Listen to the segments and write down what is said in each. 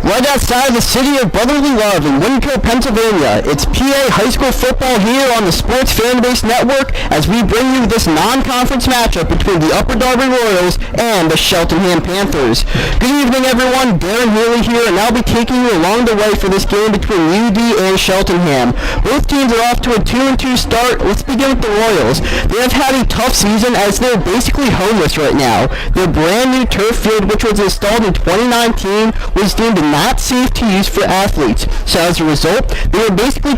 Right outside the city of brotherly love in Winco, Pennsylvania, it's PA High School football here on the Sports Fanbase Network as we bring you this non-conference matchup between the Upper Darby Royals and the Cheltenham Panthers. Good evening, everyone. Darren Healy here, and I'll be taking you along the way for this game between UD and Cheltenham. Both teams are off to a 2-2 start. Let's begin with the Royals. They have had a tough season as they're basically homeless right now. Their brand new turf field, which was installed in 2019, was deemed not safe to use for athletes. So as a result, they were basically a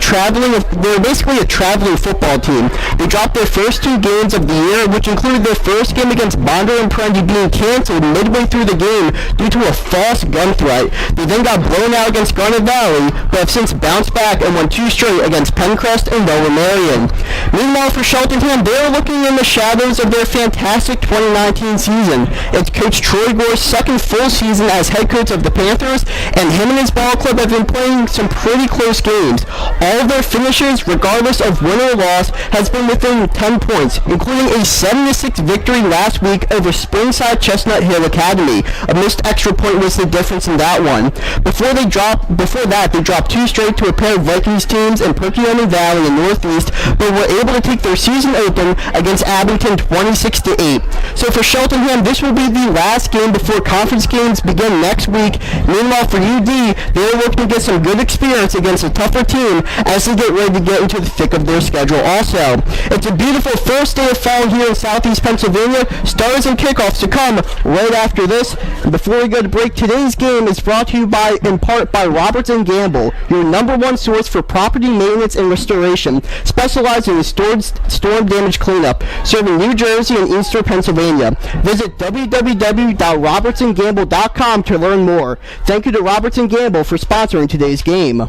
traveling football team. They dropped their first two games of the year, which included their first game against Bonder and Prendy being canceled midway through the game due to a false gun threat. They then got blown out against Garnet Valley, but have since bounced back and won two straight against Pencrest and Lower Merion. Meanwhile, for Cheltenham, they are looking in the shadows of their fantastic 2019 season. It's Coach Troy Gore's second full season as head coach of the Panthers, and him and his ball club have been playing some pretty close games. All of their finishes, regardless of win or loss, has been within 10 points, including a 7-6 victory last week over Springside Chestnut Hill Academy. A missed extra point was the difference in that one. Before that, they dropped two straight to a pair of Vikings teams in Perkiomen Valley and Northeast, but were able to take their season open against Abington 26-8. So for Cheltenham, this will be the last game before conference games begin next week. Meanwhile, for UD, they are looking to get some good experience against a tougher team as they get ready to get into the thick of their schedule also. It's a beautiful first day of fall here in southeast Pennsylvania. Starters and kickoffs to come right after this. And before we go to break, today's game is brought to you in part by Roberts & Gamble, your number one source for property maintenance and restoration, specializing in storm damage cleanup, serving New Jersey and eastern Pennsylvania. Visit www.robertsandgamble.com to learn more. Thank you to Roberts & Gamble for sponsoring today's game.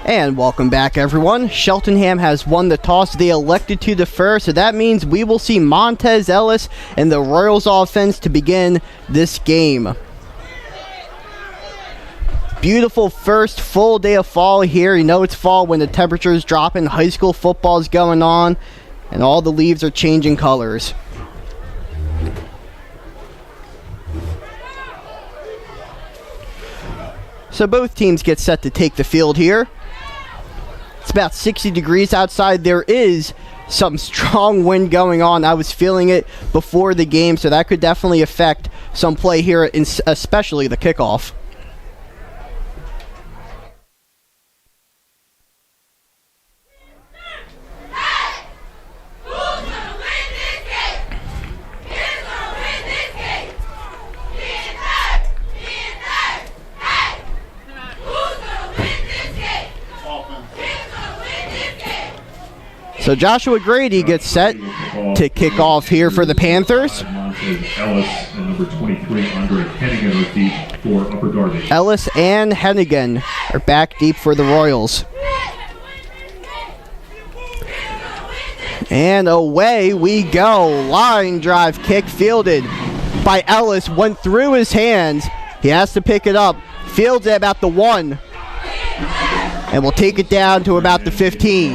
And welcome back, everyone. Cheltenham has won the toss. They elected to defer, so that means we will see Montez Ellis and the Royals offense to begin this game. Beautiful first full day of fall here. You know it's fall when the temperatures drop and high school football is going on and all the leaves are changing colors. So both teams get set to take the field here. It's about 60 degrees outside. There is some strong wind going on. I was feeling it before the game, so that could definitely affect some play here, especially the kickoff. So Joshua Grady gets set to kick off here for the Panthers. Ellis and number 23, Andre Hennigan, are deep for Upper Darby. Ellis and Hennigan are back deep for the Royals. And away we go. Line drive kick fielded by Ellis. Went through his hands. He has to pick it up. Fields at about the 1. And we'll take it down to about the 15.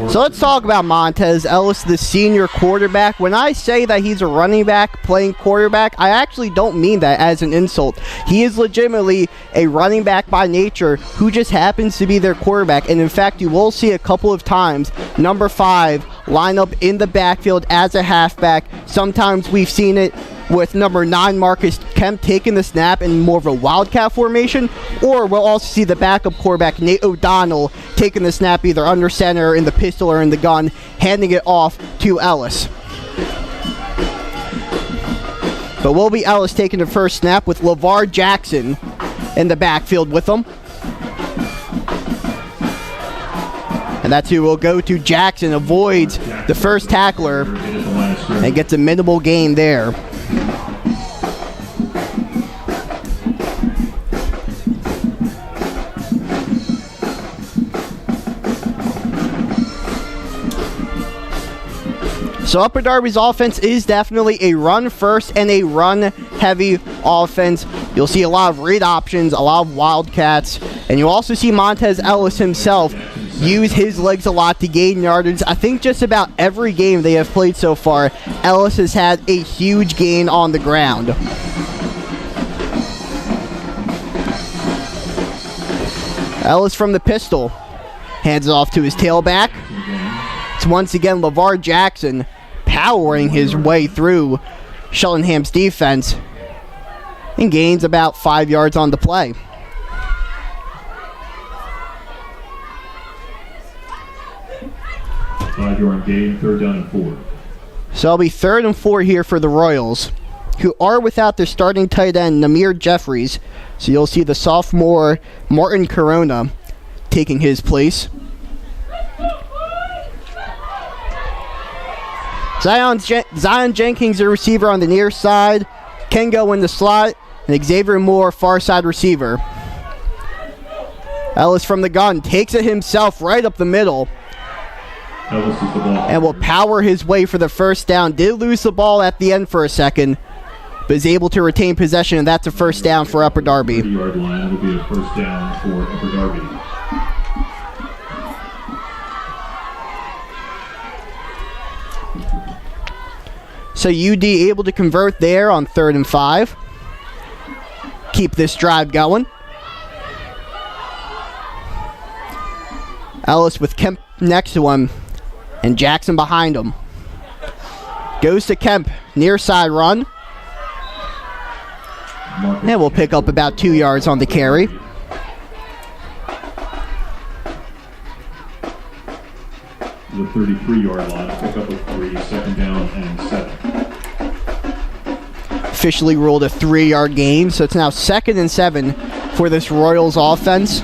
So let's talk about Montez Ellis, the senior quarterback. When I say that he's a running back playing quarterback, I actually don't mean that as an insult. He is legitimately a running back by nature who just happens to be their quarterback. And in fact, you will see a couple of times number 5 line up in the backfield as a halfback. Sometimes we've seen it with number 9 Marcus Kemp taking the snap in more of a wildcat formation, or we'll also see the backup quarterback Nate O'Donnell taking the snap either under center, in the pistol, or in the gun, handing it off to Ellis. But will be Ellis taking the first snap with LeVar Jackson in the backfield with him. And that's who will go to Jackson, avoids the first tackler and gets a minimal gain there. So Upper Darby's offense is definitely a run-first and a run-heavy offense. You'll see a lot of read options, a lot of wildcats, and you'll also see Montez Ellis himself use his legs a lot to gain yardage. I think just about every game they have played so far, Ellis has had a huge gain on the ground. Ellis from the pistol hands it off to his tailback. It's once again LeVar Jackson powering his way through Cheltenham's defense and gains about 5 yards on the play. Five-yard gain, 3rd down and 4. So it'll be 3rd and 4 here for the Royals, who are without their starting tight end, Namir Jeffries. So you'll see the sophomore Martin Corona taking his place. Zion Jenkins, the receiver on the near side. Can go in the slot. And Xavier Moore, far side receiver. Ellis from the gun takes it himself right up the middle. Ellis is the ball. And will power his way for the first down. Did lose the ball at the end for a second, but is able to retain possession, and that's a first down for Upper Darby. 30-yard line. It'll be a first down for Upper Darby. So UD able to convert there on 3rd and 5. Keep this drive going. Ellis with Kemp next to him and Jackson behind him. Goes to Kemp, near side run. And we'll pick up about 2 yards on the carry. The 33-yard line, pick up a 3, 2nd down and 7. Officially ruled a 3-yard gain, so it's now 2nd and 7 for this Royals offense.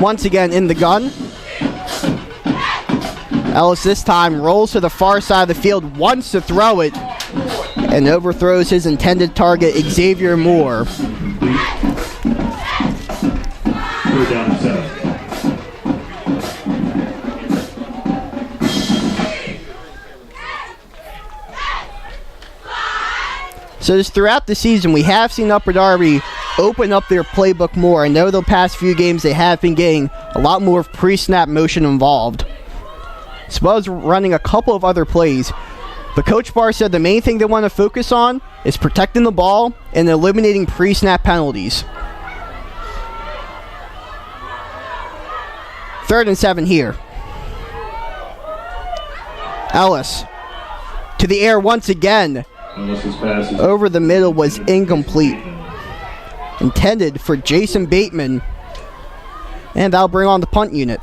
Once again in the gun. Ellis this time rolls to the far side of the field, wants to throw it, and overthrows his intended target, Xavier Moore. Third down and 7. So just throughout the season, we have seen Upper Darby open up their playbook more. I know the past few games they have been getting a lot more of pre-snap motion involved, as well as running a couple of other plays. But Coach Barr said the main thing they want to focus on is protecting the ball and eliminating pre-snap penalties. 3rd and 7 here. Ellis to the air once again. Over the middle was incomplete. Intended for Jason Bateman. And that'll bring on the punt unit.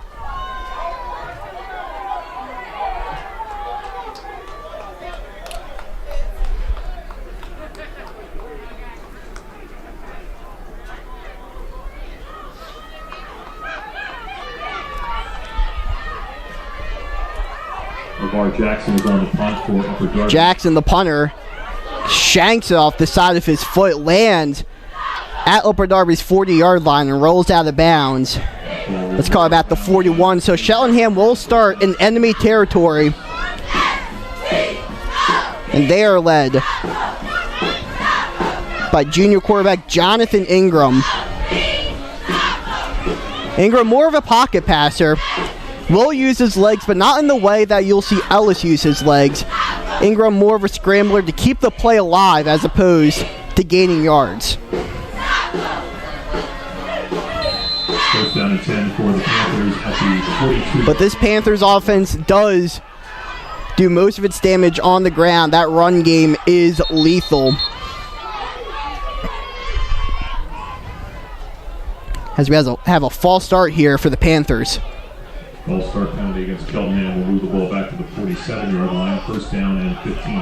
Jackson is on the punt for Upper Darby. Jackson, the punter, shanks it off the side of his foot, lands at Upper Darby's 40-yard line and rolls out of bounds. Let's call it at the 41. So Cheltenham will start in enemy territory. And they are led by junior quarterback Jonathan Ingram. Ingram, more of a pocket passer. Will use his legs, but not in the way that you'll see Ellis use his legs. Ingram more of a scrambler to keep the play alive as opposed to gaining yards. First down and 10 for the Panthers at the 42. But this Panthers offense does do most of its damage on the ground. That run game is lethal. As we have a false start here for the Panthers. False start penalty against Cheltenham will move the ball back to the 47-yard line. First down and 15.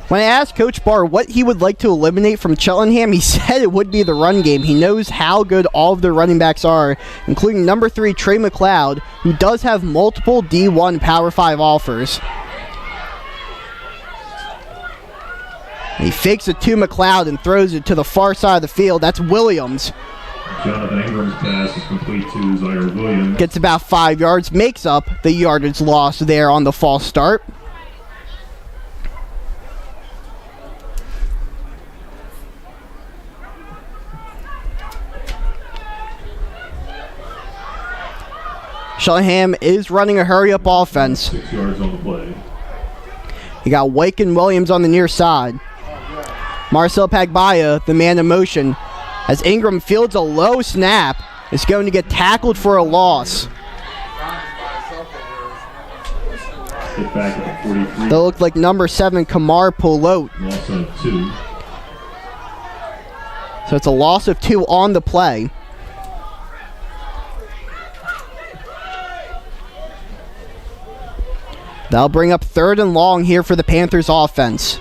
When I asked Coach Barr what he would like to eliminate from Cheltenham, he said it would be the run game. He knows how good all of their running backs are, including number 3, Trey McLeod, who does have multiple D1 Power 5 offers. He fakes it to McLeod and throws it to the far side of the field. That's Williams. Jonathan Ingram's pass is complete to Zaire Williams. Gets about 5 yards, makes up the yardage loss there on the false start. Cheltenham is running a hurry-up offense. 6 yards on the play. You got Wake and Williams on the near side. Marcel Pagbaya, the man in motion, as Ingram fields a low snap, is going to get tackled for a loss. Get back at the 43. That looked like number 7, Kamar Polot. Loss of 2. So it's a loss of 2 on the play. That'll bring up 3rd and long here for the Panthers offense.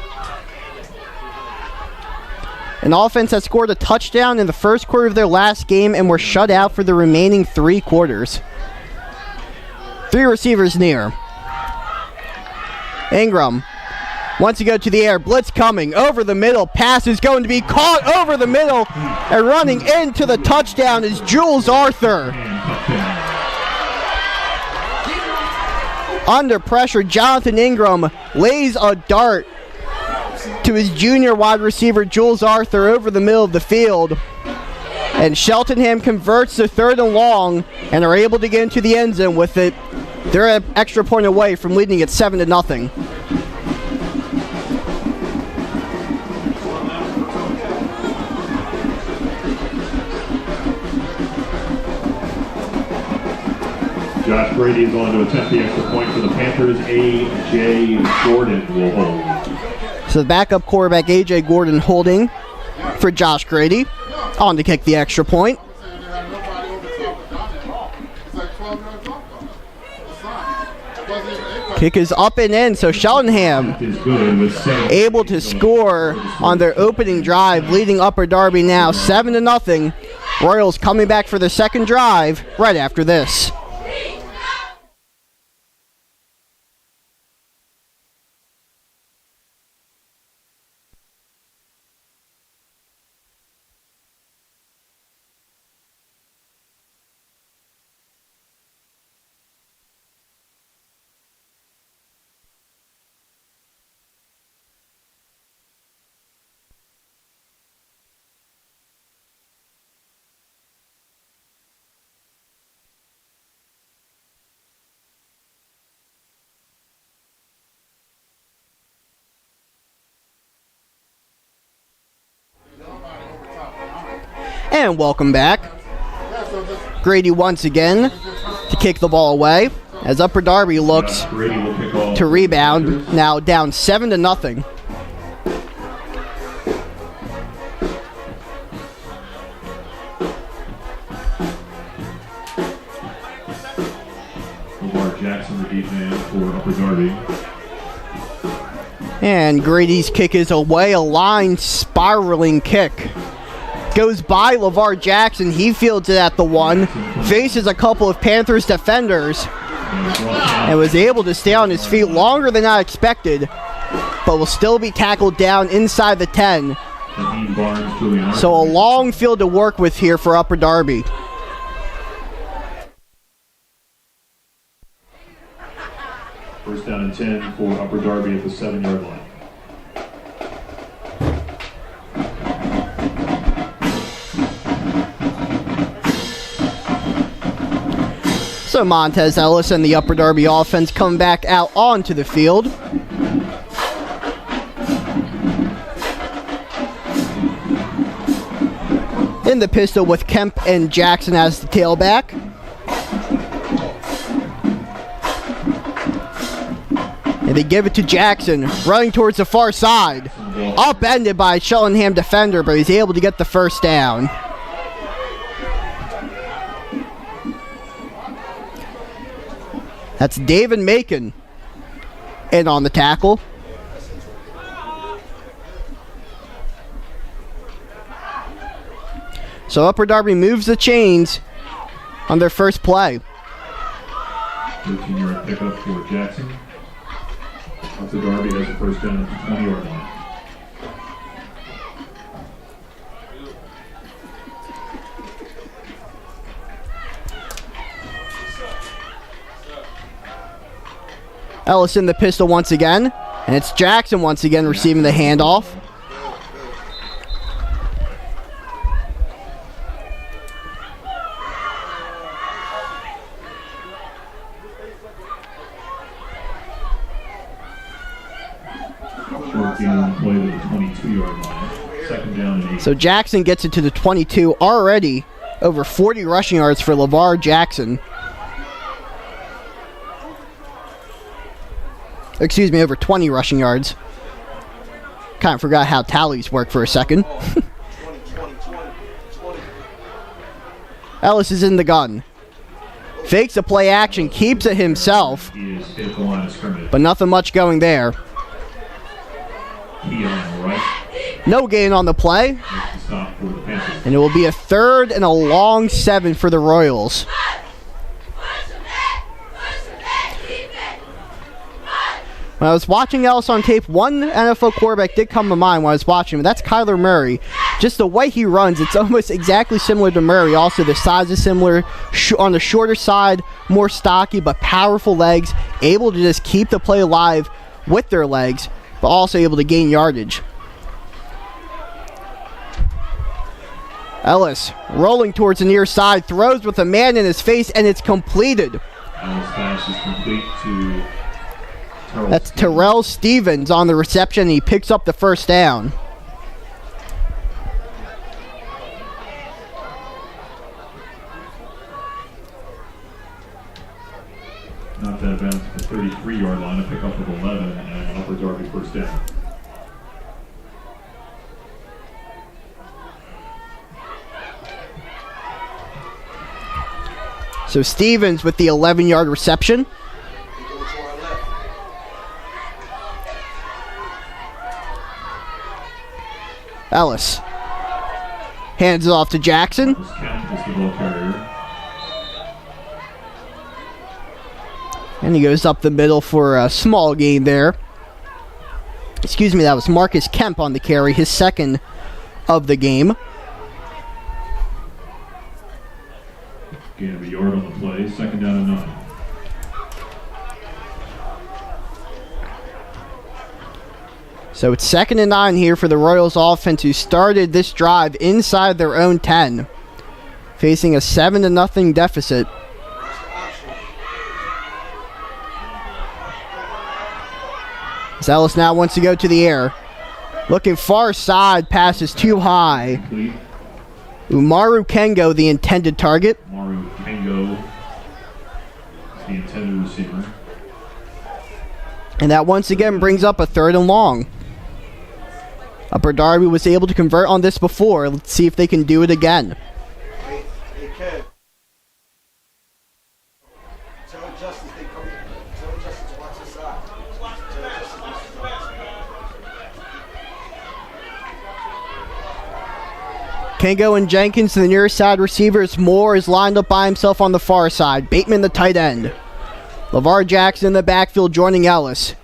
An offense that scored a touchdown in the first quarter of their last game and were shut out for the remaining 3 quarters. 3 receivers near. Ingram wants to go to the air. Blitz coming over the middle. Pass is going to be caught over the middle. And running into the touchdown is Jules Arthur. Under pressure, Jonathan Ingram lays a dart to his junior wide receiver, Jules Arthur, over the middle of the field. And Cheltenham converts to 3rd and long and are able to get into the end zone with it. They're an extra point away from leading at 7-0. Josh Brady is on to attempt the extra point for the Panthers. A.J. Gordon will hold. So the backup quarterback, A.J. Gordon, holding for Josh Grady. On to kick the extra point. Kick is up and in, so Cheltenham able to score on their opening drive, leading Upper Darby now 7-0. Royals coming back for their second drive right after this. And welcome back. Grady once again to kick the ball away as Upper Darby looks to rebound, now down 7-0. Jackson, the deep man for Upper Darby. And Grady's kick is away, a line spiraling kick. Goes by LeVar Jackson, he fields it at the 1, faces a couple of Panthers defenders, and was able to stay on his feet longer than I expected, but will still be tackled down inside the 10. So a long field to work with here for Upper Darby. First down and 10 for Upper Darby at the 7-yard line. So Montez Ellis and the Upper Darby offense come back out onto the field. In the pistol with Kemp and Jackson as the tailback. And they give it to Jackson, running towards the far side. Upended by a Cheltenham defender, but he's able to get the first down. That's David Macon in on the tackle. So Upper Darby moves the chains on their first play. 13-yard pickup for Jackson. Upper Darby has a first down at the 20-yard line. Ellis in the pistol once again, and it's Jackson once again receiving the handoff. Short gain play to the 22-yard line. Second down and 8. So Jackson gets it to the 22, already over 40 rushing yards for LeVar Jackson. Excuse me, over 20 rushing yards. Kind of forgot how tallies work for a second. Ellis is in the gun. Fakes the play action, keeps it himself. He is hit the line of scrimmage. But nothing much going there. He on the right. No gain on the play. Makes the stop for the Panthers. And it will be a 3rd and a long 7 for the Royals. When I was watching Ellis on tape, one NFL quarterback did come to mind when I was watching him. That's Kyler Murray. Just the way he runs, it's almost exactly similar to Murray. Also, the size is similar. On the shorter side, more stocky, but powerful legs. Able to just keep the play alive with their legs, but also able to gain yardage. Ellis rolling towards the near side, throws with a man in his face, and it's completed. Ellis pass is complete to That's Terrell Stevens on the reception. He picks up the first down. Not that bounce at the 33-yard line, a pickup of 11, and Upper Darby first down. So Stevens with the 11-yard reception. Ellis hands it off to Jackson. Kemp is the ball carrier. And he goes up the middle for a small gain there. Excuse me, that was Marcus Kemp on the carry, his second of the game. Gain of a yard on the play, second down and 9. So it's 2nd and 9 here for the Royals offense, who started this drive inside their own 10, facing a 7-0 deficit. As Ellis now wants to go to the air. Looking far side, pass is too high. Umaru Kengo, the intended target. Maru Kengo is the intended receiver. And that once again brings up a 3rd and long. Upper Darby was able to convert on this before. Let's see if they can do it again. Hey, Kev. Tell Justice they come. Tell Justice to watch his side. Tell Justice to watch his side. Kengo and Jenkins to the near side receivers. Moore is lined up by himself on the far side. Bateman the tight end. LeVar Jackson in the backfield joining Ellis.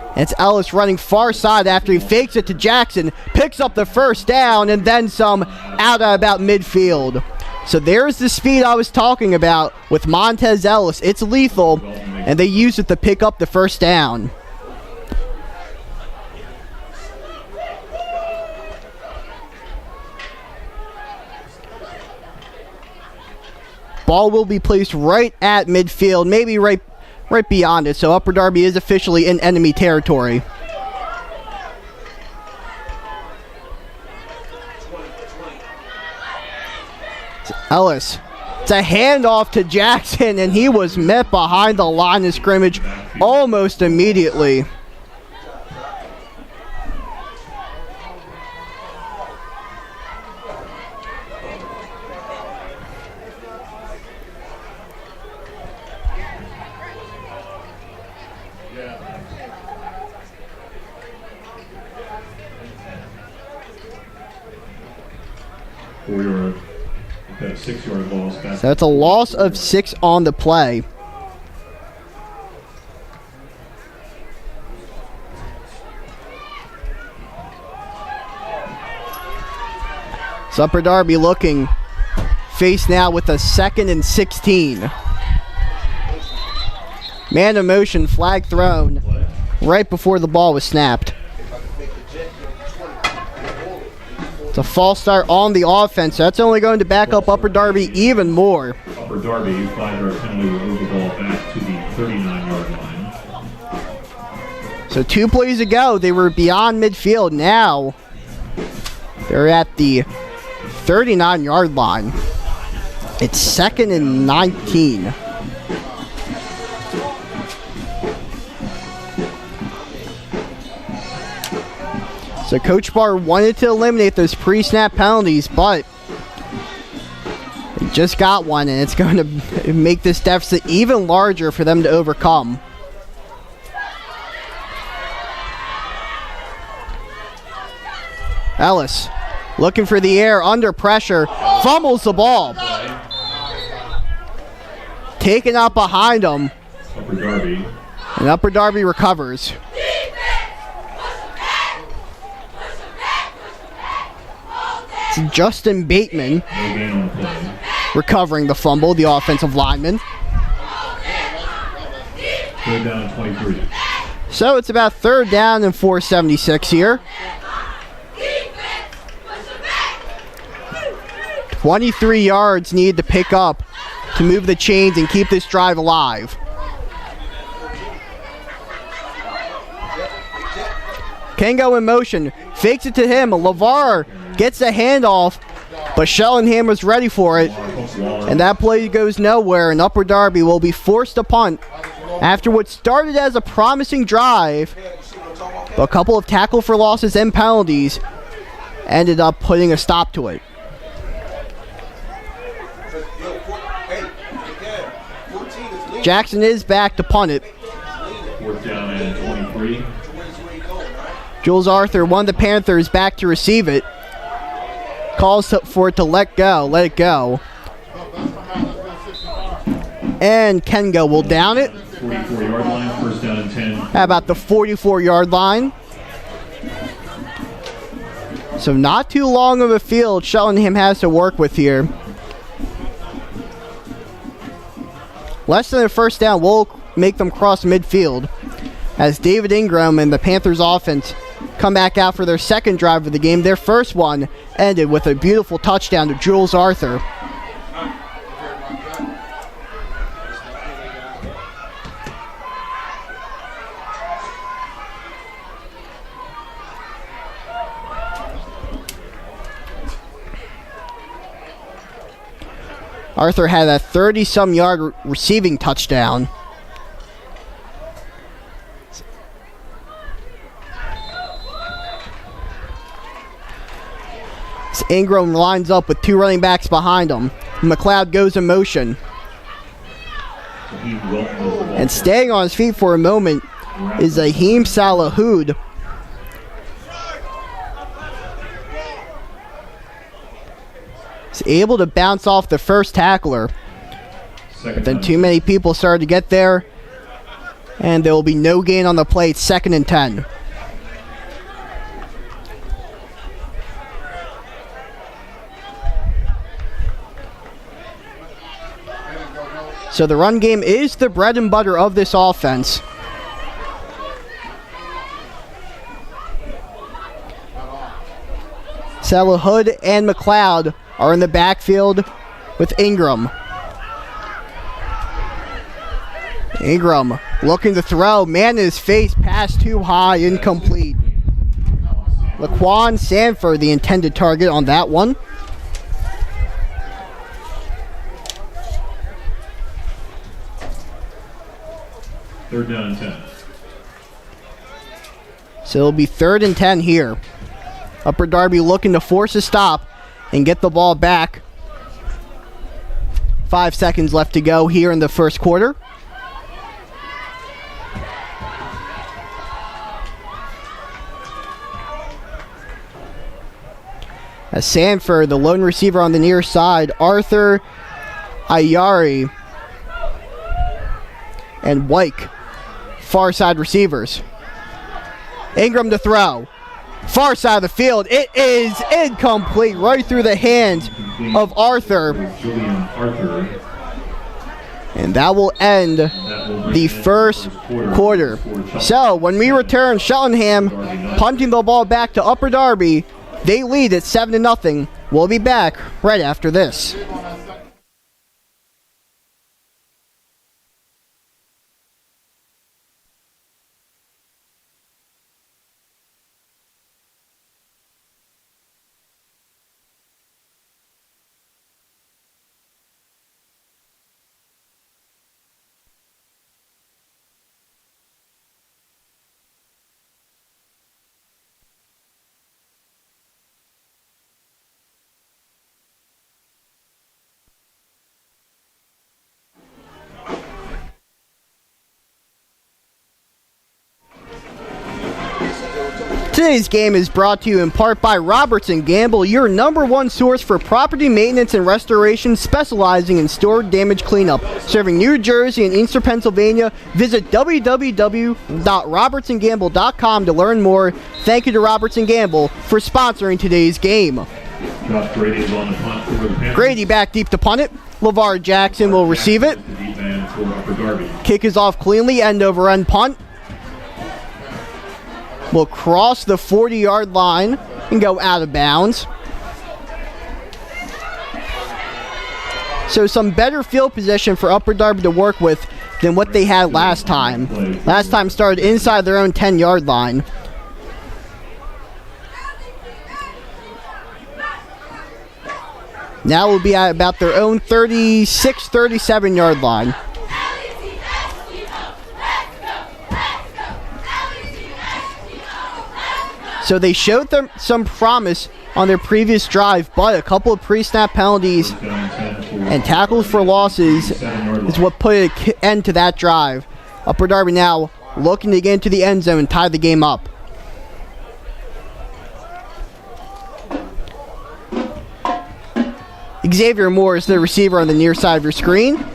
And it's Ellis running far side after he fakes it to Jackson, picks up the 1st down, and then some out at about midfield. So there's the speed I was talking about with Montez Ellis. It's lethal, and they use it to pick up the 1st down. Ball will be placed right at midfield, maybe right beyond it, so Upper Darby is officially in enemy territory. It's Ellis. It's a handoff to Jackson, and he was met behind the line of scrimmage almost immediately. That 6-yard loss. So that's a loss of 6 on the play. So Upper Darby looking face now with a 2nd and 16. Man in motion, flag thrown right before the ball was snapped. It's a false start on the offense. That's only going to back up Upper Darby even more. Upper Darby, 5-yard penalty will move the ball back to the 39-yard line. So 2 plays ago, they were beyond midfield. Now they're at the 39-yard line. It's 2nd and 19. So Coach Barr wanted to eliminate those pre-snap penalties, but they just got one, and it's going to make this deficit even larger for them to overcome. Ellis looking for the air, under pressure, fumbles the ball. Taken out behind him. Upper Darby. And Upper Darby recovers. It's Justin Bateman recovering the fumble, the offensive lineman. Third down and 23. So it's about 3rd down and 476 here. 23 yards need to pick up to move the chains and keep this drive alive. Kengo in motion, fakes it to him. LeVar gets the handoff, but Cheltenham was ready for it, and that play goes nowhere, and Upper Darby will be forced to punt after what started as a promising drive, but a couple of tackle for losses and penalties ended up putting a stop to it. Jackson is back to punt it. 4th down and 23. Jules Arthur, one of the Panthers, back to receive it. Calls for it to let it go. And Kengo will down it. 44-yard line, 1st down and 10. At about the 44-yard line. So not too long of a field Cheltenham has to work with here. Less than a 1st down will make them cross midfield as David Ingram and the Panthers offense come back out for their 2nd drive of the game. Their first one ended with a beautiful touchdown to Jules Arthur. Arthur had a 30-some yard receiving touchdown. So Ingram lines up with 2 running backs behind him. McLeod goes in motion. And staying on his feet for a moment is Ahim Salahoud. He's able to bounce off the first tackler. But then too many people started to get there. And there will be no gain on the play. It's 2nd and 10. So the run game is the bread and butter of this offense. Salahoud and McLeod are in the backfield with Ingram. Ingram looking to throw. Man in his face. Pass too high. Incomplete. Laquan Sanford, the intended target on that one. Third down and 10. So it'll be 3rd and 10 here. Upper Darby looking to force a stop and get the ball back. 5 seconds left to go here in the first quarter. As Sanford, the lone receiver on the near side, Arthur, Ayari, and Wyke, far side receivers. Ingram to throw. Far side of the field. It is incomplete. Right through the hands of Arthur. And that will end the first quarter. So when we return, Cheltenham punting the ball back to Upper Darby. They lead at 7-0. We'll be back right after this. Today's game is brought to you in part by Robertson Gamble, your #1 source for property maintenance and restoration, specializing in storm damage cleanup. Serving New Jersey and Eastern Pennsylvania. Visit www.robertsongamble.com to learn more. Thank you to Robertson Gamble for sponsoring today's game. Josh Grady is on the punt for the Panthers. Grady back deep to punt it. LeVar Jackson will receive it. The deep man for Upper Darby. Kick is off cleanly, end over end punt. Will cross the 40-yard line and go out of bounds. So some better field position for Upper Darby to work with than what they had last time. Last time started inside their own 10-yard line. Now we'll be at about their own 36, 37-yard line. So they showed them some promise on their previous drive, but a couple of pre-snap penalties and tackles for losses is what put an end to that drive. Upper Darby now looking to get into the end zone and tie the game up. Xavier Moore is the receiver on the near side of your screen.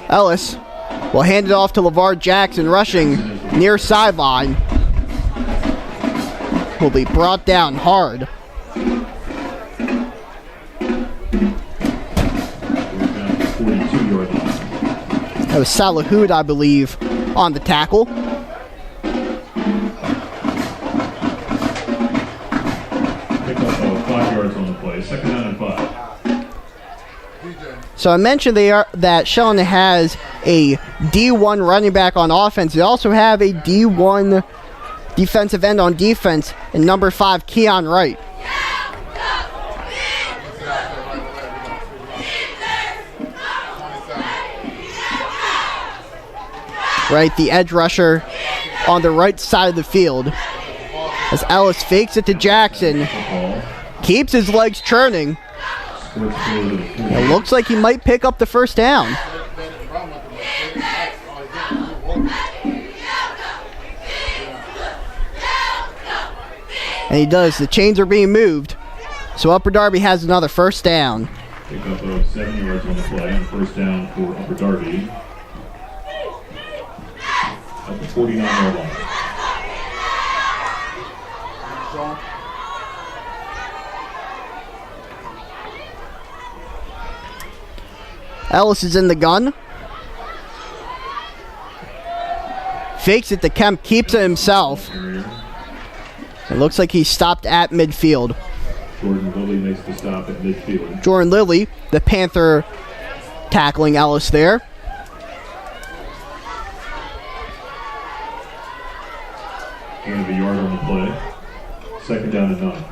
Ellis will hand it off to LeVar Jackson, rushing near sideline. Will be brought down hard. That was Salahoud, I believe, on the tackle. Pick up 5 yards on the play. 2nd down and 5. So I mentioned that Cheltenham has a D1 running back on offense. They also have a D1 defensive end on defense, and number 5, Keon Wright. right? The edge rusher on the right side of the field. As Ellis fakes it to Jackson. Keeps his legs churning. It looks like he might pick up the first down. And he does. The chains are being moved. So Upper Darby has another first down. Pick up of 7 yards on the play, and first down for Upper Darby. At the 49-yard line. Ellis is in the gun. Fakes it to Kemp, keeps it himself. It looks like he's stopped at midfield. Jordan Lilly makes the stop at midfield. Jordan Lilly, the Panther, tackling Ellis there. Gain of a yard on the play. Second down and 9.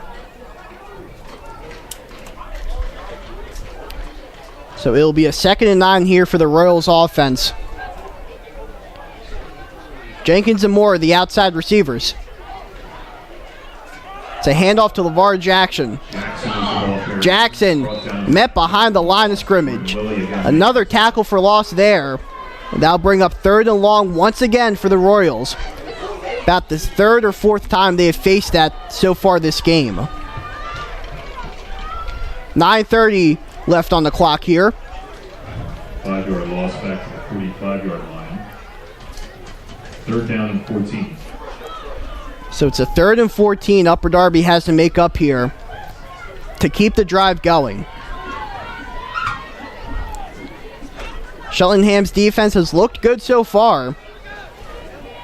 So it'll be a 2nd and 9 here for the Royals offense. Jenkins and Moore, the outside receivers. It's a handoff to LeVar Jackson. Jackson met behind the line of scrimmage. Another tackle for loss there. That'll bring up 3rd and long once again for the Royals. About the 3rd or 4th time they have faced that so far this game. 9:30 left on the clock here. 5-yard loss back to the 45-yard line. 3rd down and 14. So it's a 3rd and 14 Upper Darby has to make up here to keep the drive going. Cheltenham's defense has looked good so far.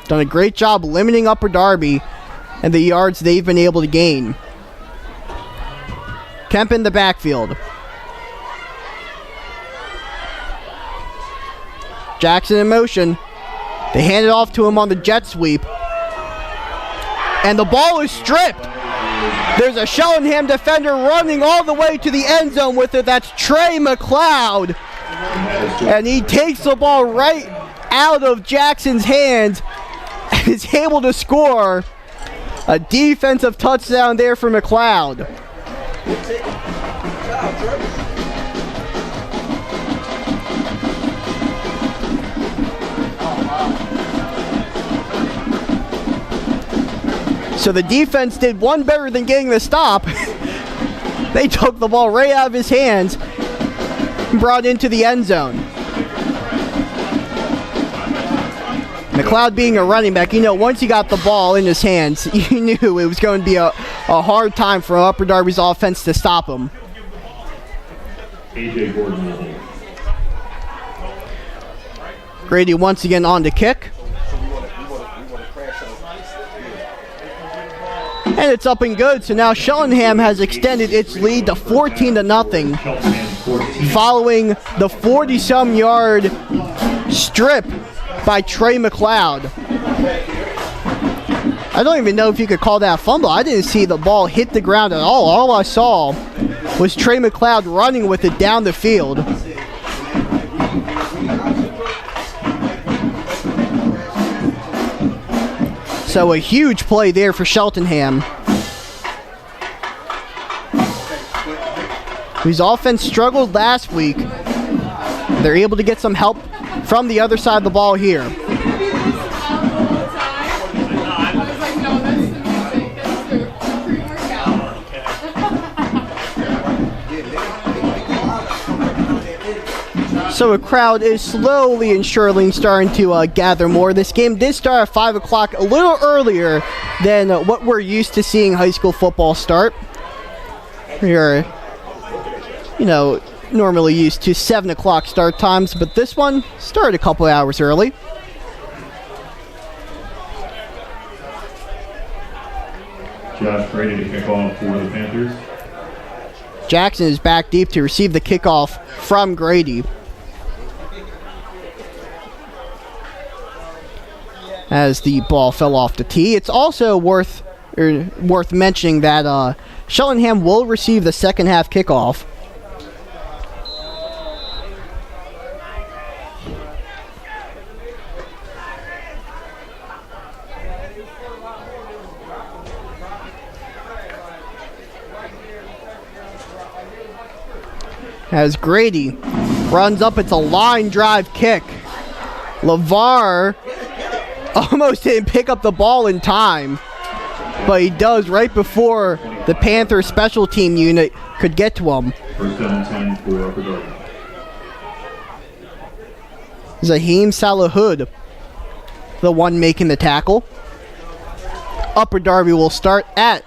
Done a great job limiting Upper Darby and the yards they've been able to gain. Kemp in the backfield. Jackson in motion. They hand it off to him on the jet sweep. And the ball is stripped. There's a Cheltenham defender running all the way to the end zone with it. That's Trey McLeod. And he takes the ball right out of Jackson's hands and is able to score a defensive touchdown there for McLeod. So the defense did one better than getting the stop. They took the ball right out of his hands and brought it into the end zone. McLeod being a running back, you know, once he got the ball in his hands, you knew it was going to be a hard time for Upper Darby's offense to stop him. A.J. Gordon. Grady once again on to kick. And it's up and good, so now Cheltenham has extended its lead to 14-0 following the 40-some yard strip by Trey McLeod. I don't even know if you could call that a fumble. I didn't see the ball hit the ground at all. All I saw was Trey McLeod running with it down the field. So a huge play there for Cheltenham, whose offense struggled last week. They're able to get some help from the other side of the ball here. So a crowd is slowly and surely starting to gather more. This game did start at 5 o'clock, a little earlier than what we're used to seeing high school football start. We're, normally used to 7 o'clock start times, but this one started a couple hours early. Josh Brady to kick off for the Panthers. Jackson is back deep to receive the kickoff from Grady. As the ball fell off the tee. It's also worth mentioning that Cheltenham will receive the second half kickoff. as Grady runs up. It's a line drive kick. LeVar almost didn't pick up the ball in time, but he does right before the Panthers special team unit could get to him. First down and 10 for Upper Darby. Zaheem Salahud, the one making the tackle. Upper Darby will start at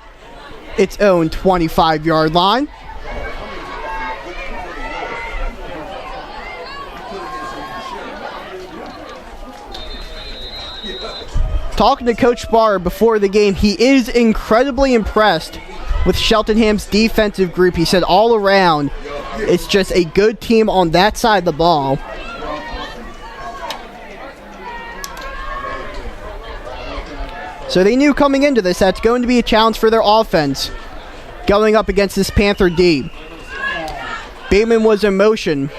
its own 25-yard line. Talking to Coach Barr before the game, he is incredibly impressed with Cheltenham's defensive group. He said all around, it's just a good team on that side of the ball. So they knew coming into this that's going to be a challenge for their offense going up against this Panther D. Bateman was in motion,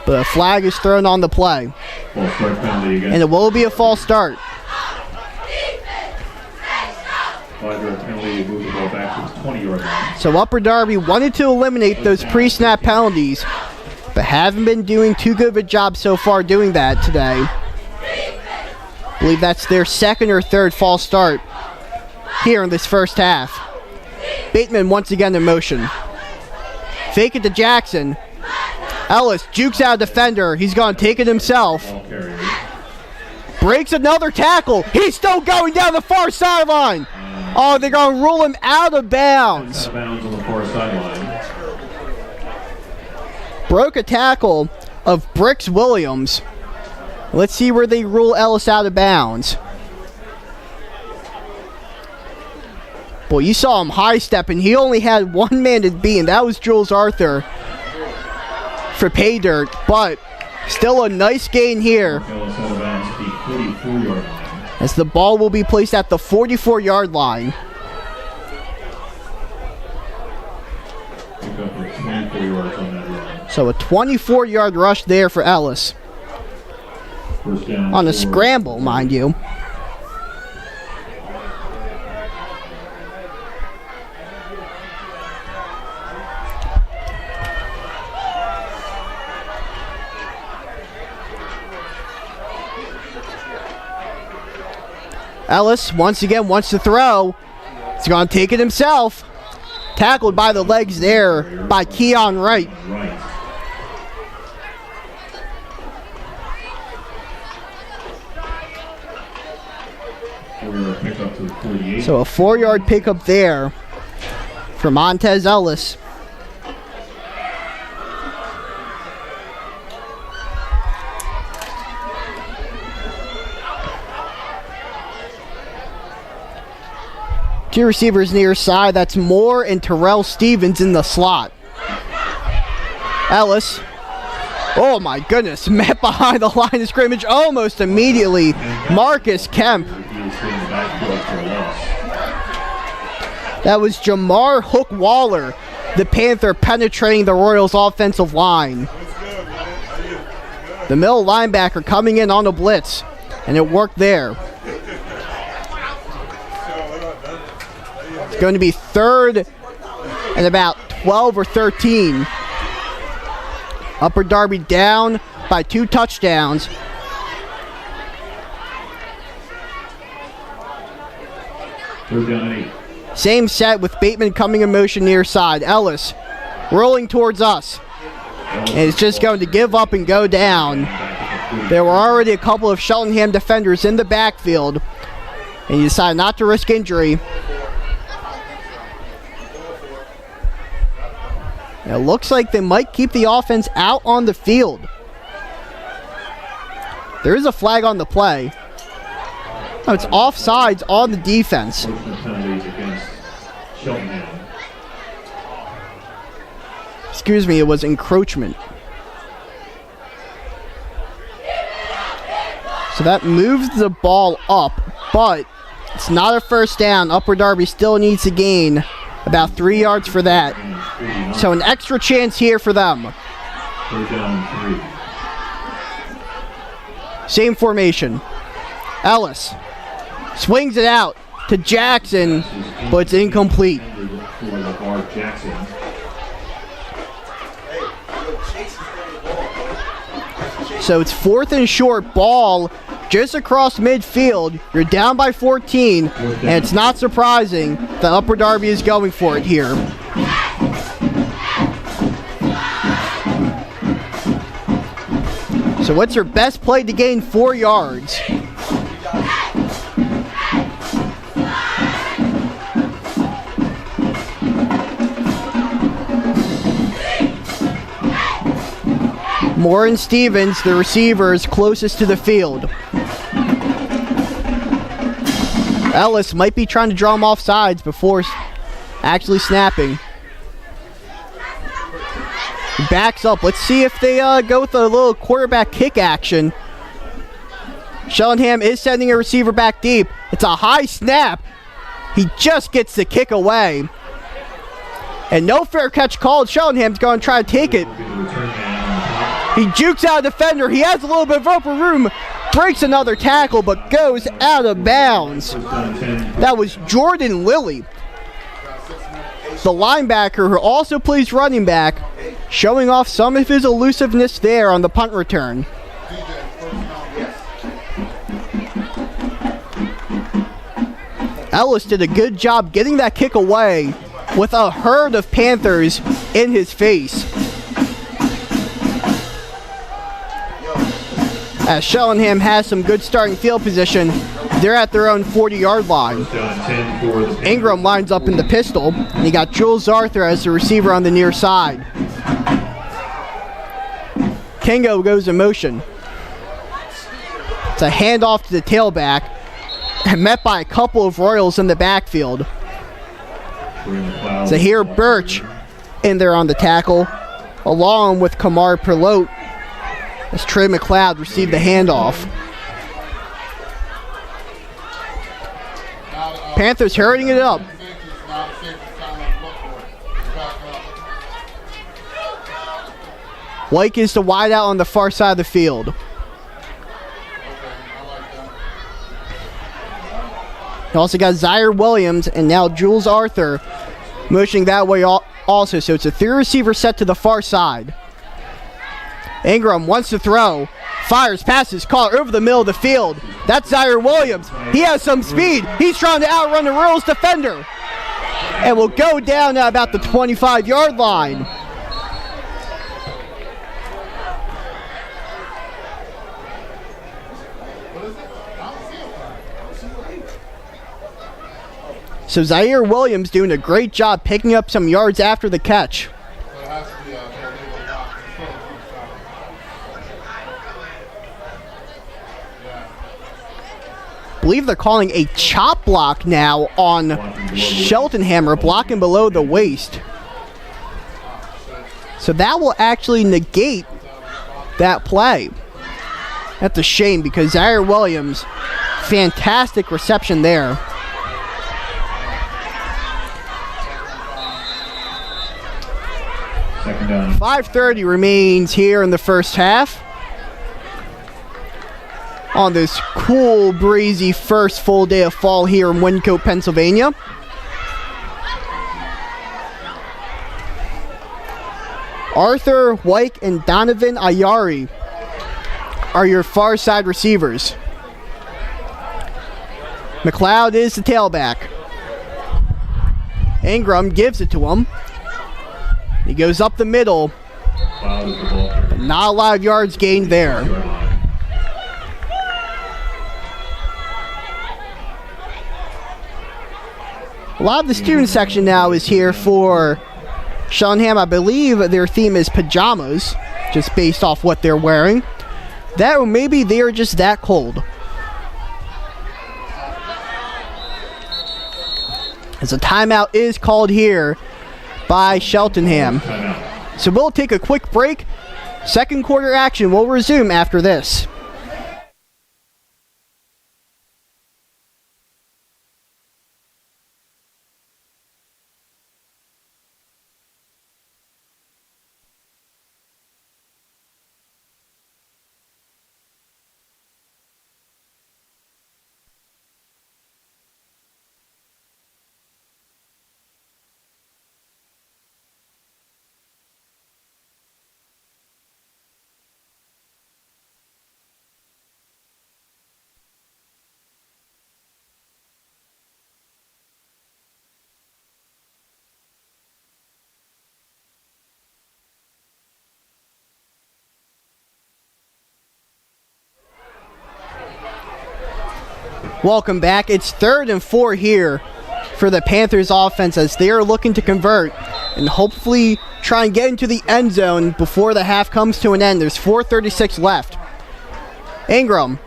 but a flag is thrown on the play. False start penalty again. And it will be a false start. 5-yard penalty, move the ball back to the 20-yard line. So Upper Darby wanted to eliminate those pre-snap penalties, but haven't been doing too good of a job so far doing that today. I believe that's their second or third false start here in this first half. Bateman once again in motion. Fake it to Jackson. Ellis jukes out a defender. He's going to take it himself. Ball carrier. Breaks another tackle. He's still going down the far sideline. Oh, they're going to rule him out of bounds. Out of bounds on the far sideline. Broke a tackle of Bricks Williams. Let's see where they rule Ellis out of bounds. Boy, you saw him high-stepping. He only had one man to beat, and that was Jules Arthur for pay dirt. But still a nice gain here, Ellis out of bounds at the 44-yard line. as the ball will be placed at the 44-yard line. Pick up with 24 yards on that run. So a 24-yard rush there for Ellis. First down On a for- scramble, mind you. Ellis once again wants to throw. He's going to take it himself. Tackled by the legs there by Keon Wright. Right. Four-yard pickup to the 48. So a 4-yard pickup there for Montez Ellis. Two receivers near side. That's Moore and Terrell Stevens in the slot. Ellis. Oh my goodness. Met behind the line of scrimmage almost immediately. Marcus Kemp. He is in the backfield for a loss. That was Jamar Hook Waller, the Panther, penetrating the Royals' offensive line. The middle linebacker coming in on a blitz, and it worked there. It's going to be third and about 12 or 13. Upper Darby down by 2 touchdowns. Third down and 8. Same set with Bateman coming in motion near side. Ellis rolling towards us. And it's just going to give up and go down. There were already a couple of Cheltenham defenders in the backfield, and you decided not to risk injury. It looks like they might keep the offense out on the field. There is a flag on the play. Oh, it's offsides on the defense. Personal penalties against Cheltenham. Excuse me, it was encroachment. So that moves the ball up, but it's not a first down. Upper Darby still needs to gain about 3 yards for that. So an extra chance here for them. Third down and 3. Same formation. Ellis swings it out to Jackson, but it's incomplete. For LeVar Jackson. So it's 4th and short, ball just across midfield. You're down by 14, and it's not surprising that Upper Darby is going for it here. So what's your best play to gain 4 yards? Moore Stevens, the receivers closest to the field. Ellis might be trying to draw him off sides before actually snapping. Backs up. Let's see if they go with a little quarterback kick action. Cheltenham is sending a receiver back deep. It's a high snap. He just gets the kick away. And no fair catch called. Cheltenham's going to try to take it. He jukes out a defender. He has a little bit of open room. Breaks another tackle, but goes out of bounds. That was Jordan Lilly, the linebacker who also plays running back, showing off some of his elusiveness there on the punt return. Ellis did a good job getting that kick away with a herd of Panthers in his face. As Cheltenham has some good starting field position, they're at their own 40-yard line. Ingram lines up in the pistol, and you got Jules Arthur as the receiver on the near side. Kingo goes in motion. It's a handoff to the tailback, and met by a couple of Royals in the backfield. Zahir Birch in there on the tackle, along with Kamar Perlote, as Trey McLeod received the handoff. Panthers hurrying it up. White is the wide out on the far side of the field. You also got Zaire Williams and now Jules Arthur motioning that way also. So it's a 3 receiver set to the far side. Ingram wants to throw. Fires, passes, caught over the middle of the field. That's Zaire Williams. He has some speed. He's trying to outrun the Royals defender. And will go down at about the 25-yard line. So Zaire Williams doing a great job picking up some yards after the catch. I believe they're calling a chop block now on Cheltenham, blocking below the waist. So that will actually negate that play. That's a shame because Zaire Williams, fantastic reception there. Second down. 5:30 remains here in the first half. On this cool, breezy first full day of fall here in Wyncote, Pennsylvania. Arthur White and Donovan Ayari are your far side receivers. McLeod is the tailback. Ingram gives it to him. He goes up the middle. But not a lot of yards gained there. A lot of the student section now is here for Cheltenham. I believe their theme is pajamas, just based off what they're wearing. That or maybe they are just that cold. As a timeout is called here by Cheltenham. So we'll take a quick break. Second quarter action will resume after this. Welcome back. It's 3rd and 4 here for the Panthers offense as they are looking to convert and hopefully try and get into the end zone before the half comes to an end. There's 4:36 left. Ingram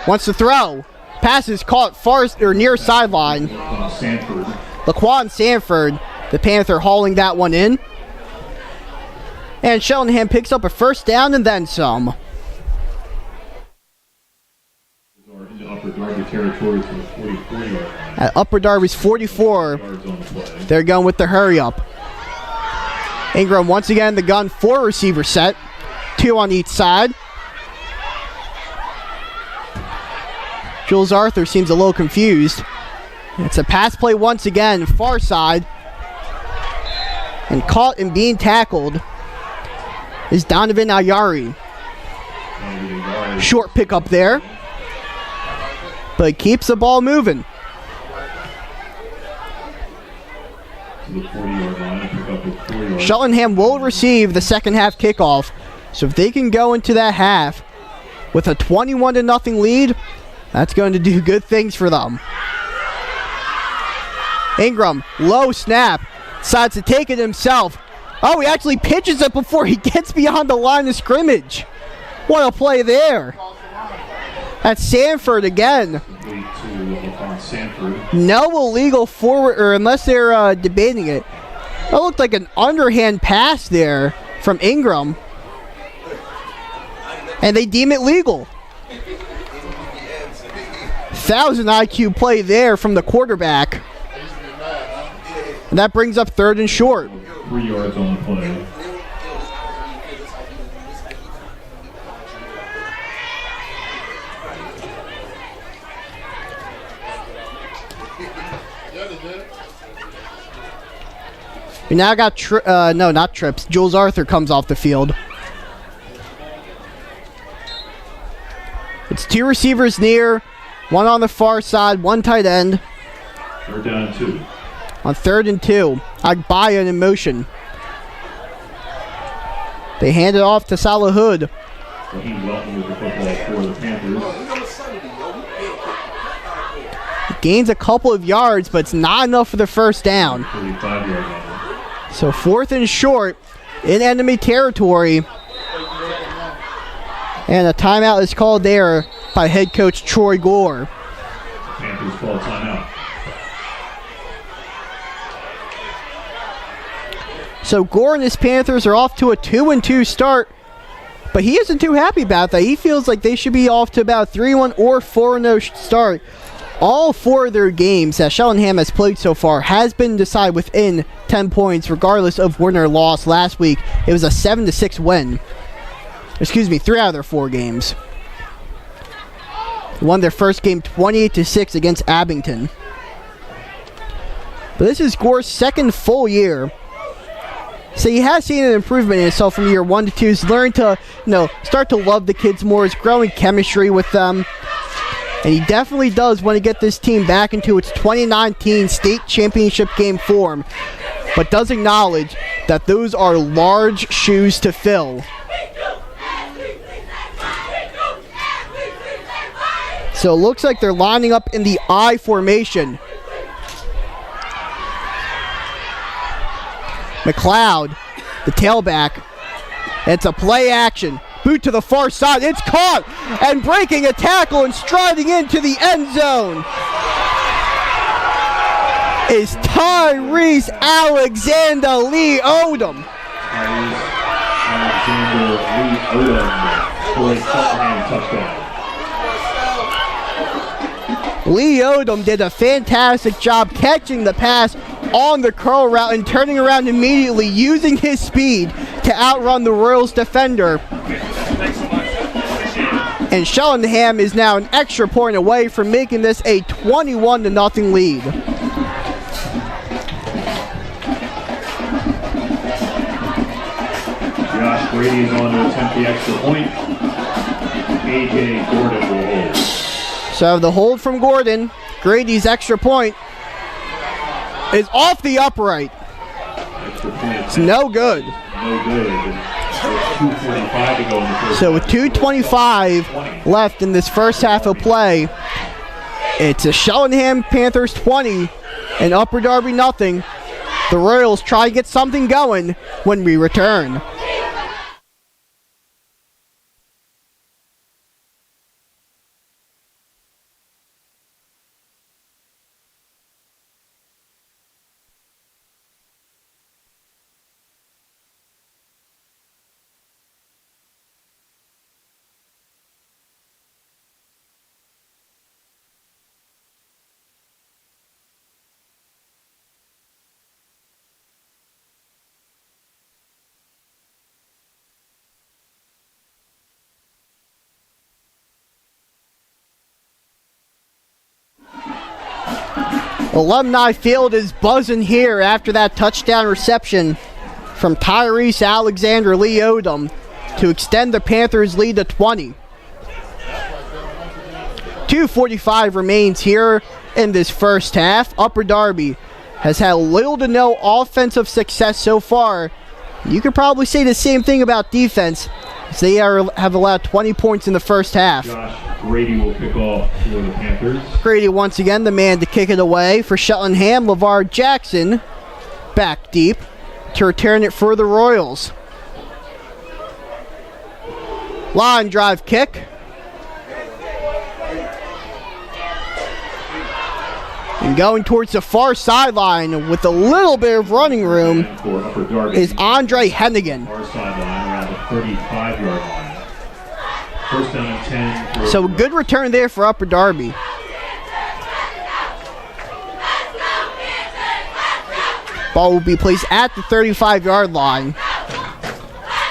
wants to throw. Pass is caught far or near sideline. Laquan Sanford, the Panther, hauling that one in. And Cheltenham picks up a first down and then some. Upper Darby territory to the 44-yard line. At Upper Darby's 44, they're going with the hurry up. Ingram once again the gun, 4 receiver set, 2 on each side. Jules Arthur seems a little confused. It's a pass play once again, far side. And caught and being tackled is Donovan Ayari. Short pickup there, but keeps the ball moving. Cheltenham will receive the second half kickoff, so if they can go into that half with a 21-0 lead, that's going to do good things for them. Ingram, low snap, decides to take it himself. Oh, he actually pitches it before he gets beyond the line of scrimmage. What a play there. That's Sanford again. No illegal forward, or unless they're debating it. That looked like an underhand pass there from Ingram. And they deem it legal. 1,000 IQ play there from the quarterback. And that brings up 3rd and short. 3 yards on the play. We now got, no, not trips. Jules Arthur comes off the field. It's 2 receivers near, 1 on the far side, 1 tight end. 3rd down and 2. On 3rd and 2, Agbayan in motion. They hand it off to Salahud. Raheem Welton with the football for the Panthers. Gains a couple of yards, but it's not enough for the first down. 35-yard line. So 4th and short in enemy territory. And a timeout is called there by head coach Troy Gore. Panthers call timeout. So Gore and his Panthers are off to a 2-2 start, but he isn't too happy about that. He feels like they should be off to about 3-1 or 4-0 start. All 4 of their games that Cheltenham has played so far has been decided within 10 points, regardless of win or loss. Last week, it was a 7-6 win. 3 out of their 4 games. They won their first game 28-6 against Abington. But this is Gore's 2nd full year. So he has seen an improvement in himself from year 1 to 2. He's learned to, start to love the kids more. He's growing chemistry with them. And he definitely does want to get this team back into its 2019 state championship game form, but does acknowledge that those are large shoes to fill. So it looks like they're lining up in the I formation. McLeod, the tailback. It's a play action. Boot to the far side. It's caught and breaking a tackle and striding into the end zone is Tyrese Alexander Lee Odom. Alexander Lee Odom for a Cheltenham touchdown. Lee Odom did a fantastic job catching the pass on the curl route and turning around immediately, using his speed to outrun the Royals defender. And Cheltenham is now an extra point away from making this a 21-0 lead. Josh Brady is on to attempt the extra point. A.J. Gordon will hold. So the hold from Gordon, Grady's extra point, is off the upright. It's no good. No good. 2:45 to go in the first. So with 2:25 left in this first half of play, It's a Cheltenham Panthers 20 and Upper Darby nothing. The Royals try to get something going when we return. Alumni Field is buzzing here after that touchdown reception from Tyrese Alexander Lee Odom to extend the Panthers' lead to 20. 2:45 remains here in this first half. Upper Darby has had little to no offensive success so far. You could probably say the same thing about defense, as they have allowed 20 points in the first half. Josh Grady will kick off for the Panthers. Grady once again the man to kick it away for Cheltenham. LeVar Jackson back deep to return it for the Royals. Line drive kick. And going towards the far sideline with a little bit of running room For Upper Darby, is Andre Hennigan. far sideline around the 35-yard line. First down and 10. For So a good return there for Upper Darby. Ball will be placed at the 35-yard line.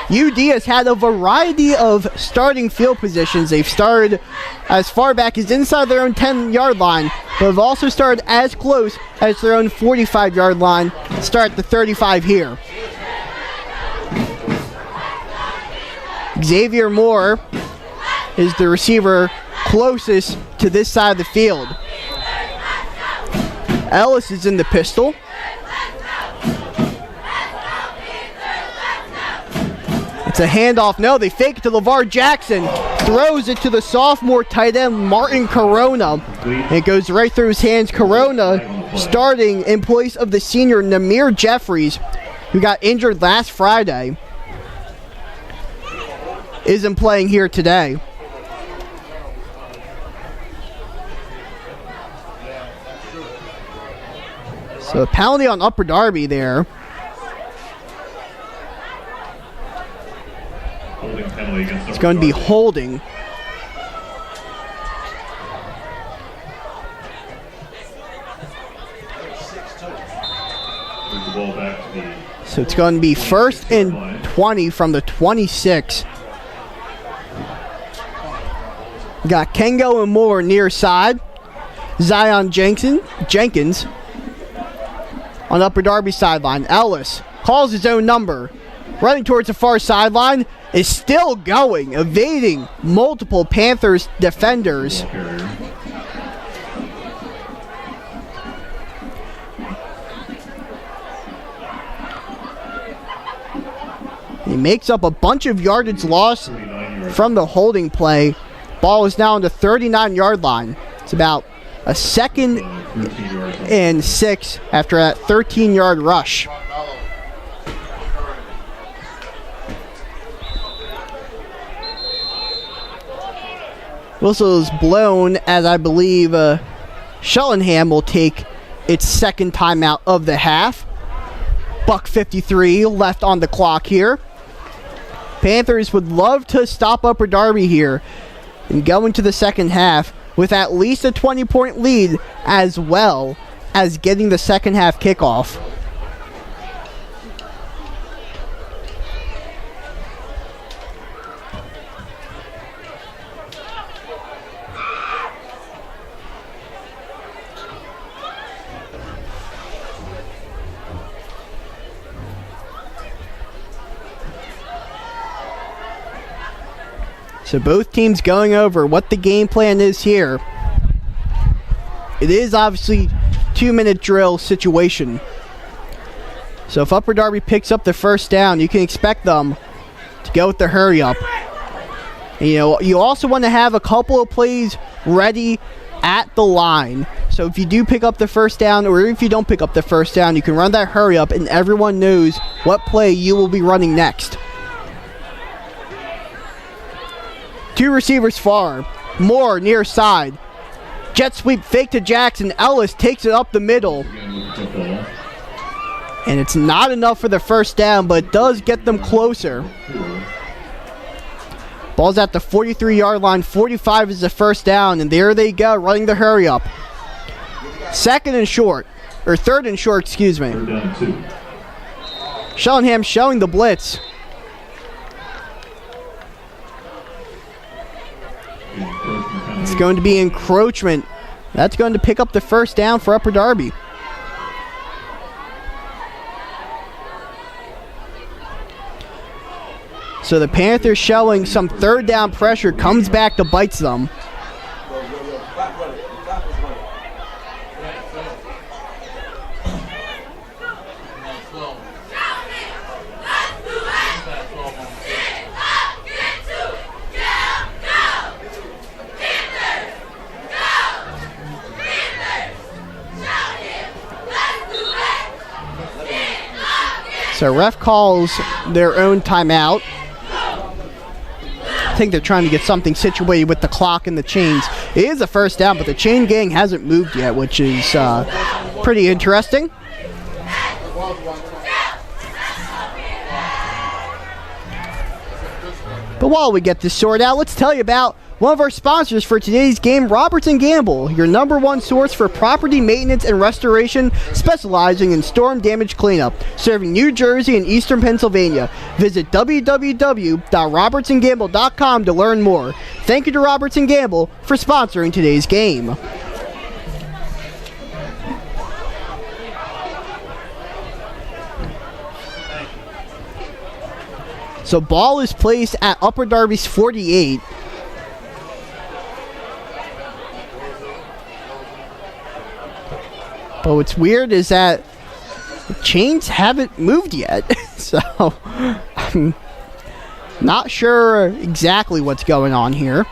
UD has had a variety of starting field positions. They've started as far back as inside their own 10-yard line, but have also started as close as their own 45-yard line. Start at the 35 here. Xavier Moore is the receiver closest to this side of the field. Ellis is in the pistol. It's a handoff. No, they fake it to LeVar Jackson. Throws it to the sophomore tight end, Martin Corona. And it goes right through his hands. Corona starting in place of the senior Namir Jeffries, who got injured last Friday. Isn't playing here today. So a penalty on Upper Darby there. holding penalty against It's going to be holding. Move the ball back to the So it's going to be first and 20 from the 26. Got Kengo and Moore near side. Zion Jenkins on Upper Darby sideline. Ellis calls his own number. Running towards the far sideline. Is still going. Evading multiple Panthers defenders. carrier. He makes up a bunch of yardage lost 39 yards. from the holding play. Ball is now on the 39-yard line. It's about a second 13 yards. and 6 after that 13-yard rush. Whistle is blown as I believe Cheltenham will take its second timeout of the half. $1:53 left on the clock here. Panthers would love to stop Upper Darby here and go into the second half with at least a 20-point lead, as well as getting the second half kickoff. So both teams going over what the game plan is here. It is obviously 2-minute drill situation. So if Upper Darby picks up the first down, you can expect them to go with the hurry up. And, you also want to have a couple of plays ready at the line. So if you do pick up the first down, or if you don't pick up the first down, you can run that hurry up and everyone knows what play you will be running next. 2 receivers far. Moore near side. Jet sweep fake to Jackson. Ellis takes it up the middle. And it's not enough for the first down, but it does get them closer. Ball's at the 43-yard line. 45 is the first down, and there they go, running the hurry up. Third and short, excuse me. Third down and 2. Cheltenham showing the blitz. It's going to be encroachment. That's going to pick up the first down for Upper Darby. So the Panthers showing some third down pressure, comes back to bites them. So ref calls their own timeout. I think they're trying to get something situated with the clock and the chains. It is a first down, but the chain gang hasn't moved yet, which is pretty interesting. But while we get this sorted out, let's tell you about one of our sponsors for today's game, Roberts & Gamble, your #1 source for property maintenance and restoration, specializing in storm damage cleanup, serving New Jersey and Eastern Pennsylvania. Visit www.robertsandgamble.com to learn more. Thank you to Roberts & Gamble for sponsoring today's game. So ball is placed at Upper Darby's 48. But what's weird is that the chains haven't moved yet. So I'm not sure exactly what's going on here.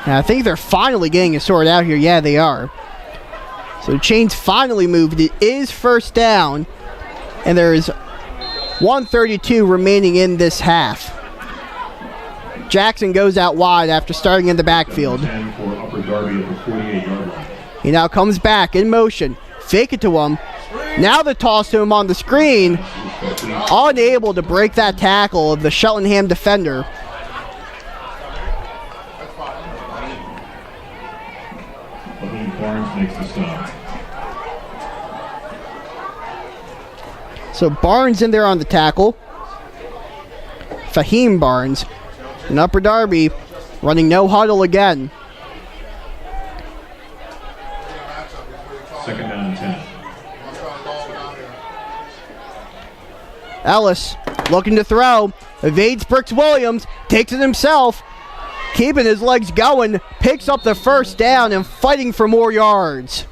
And I think they're finally getting it sorted out here. Yeah, they are. So chains finally moved. It is first down. And there's 1:32 remaining in this half. Jackson goes out wide after starting in the backfield. He now comes back in motion. Fake it to him. Now the toss to him on the screen. Unable to break that tackle of the Cheltenham defender. Barnes makes the stop. So Barnes in there on the tackle. Fahim Barnes. And Upper Darby running no huddle again. Second down and 10. Ellis looking to throw. Evades Brooks Williams. Takes it himself. Keeping his legs going. Picks up the first down and fighting for more yards.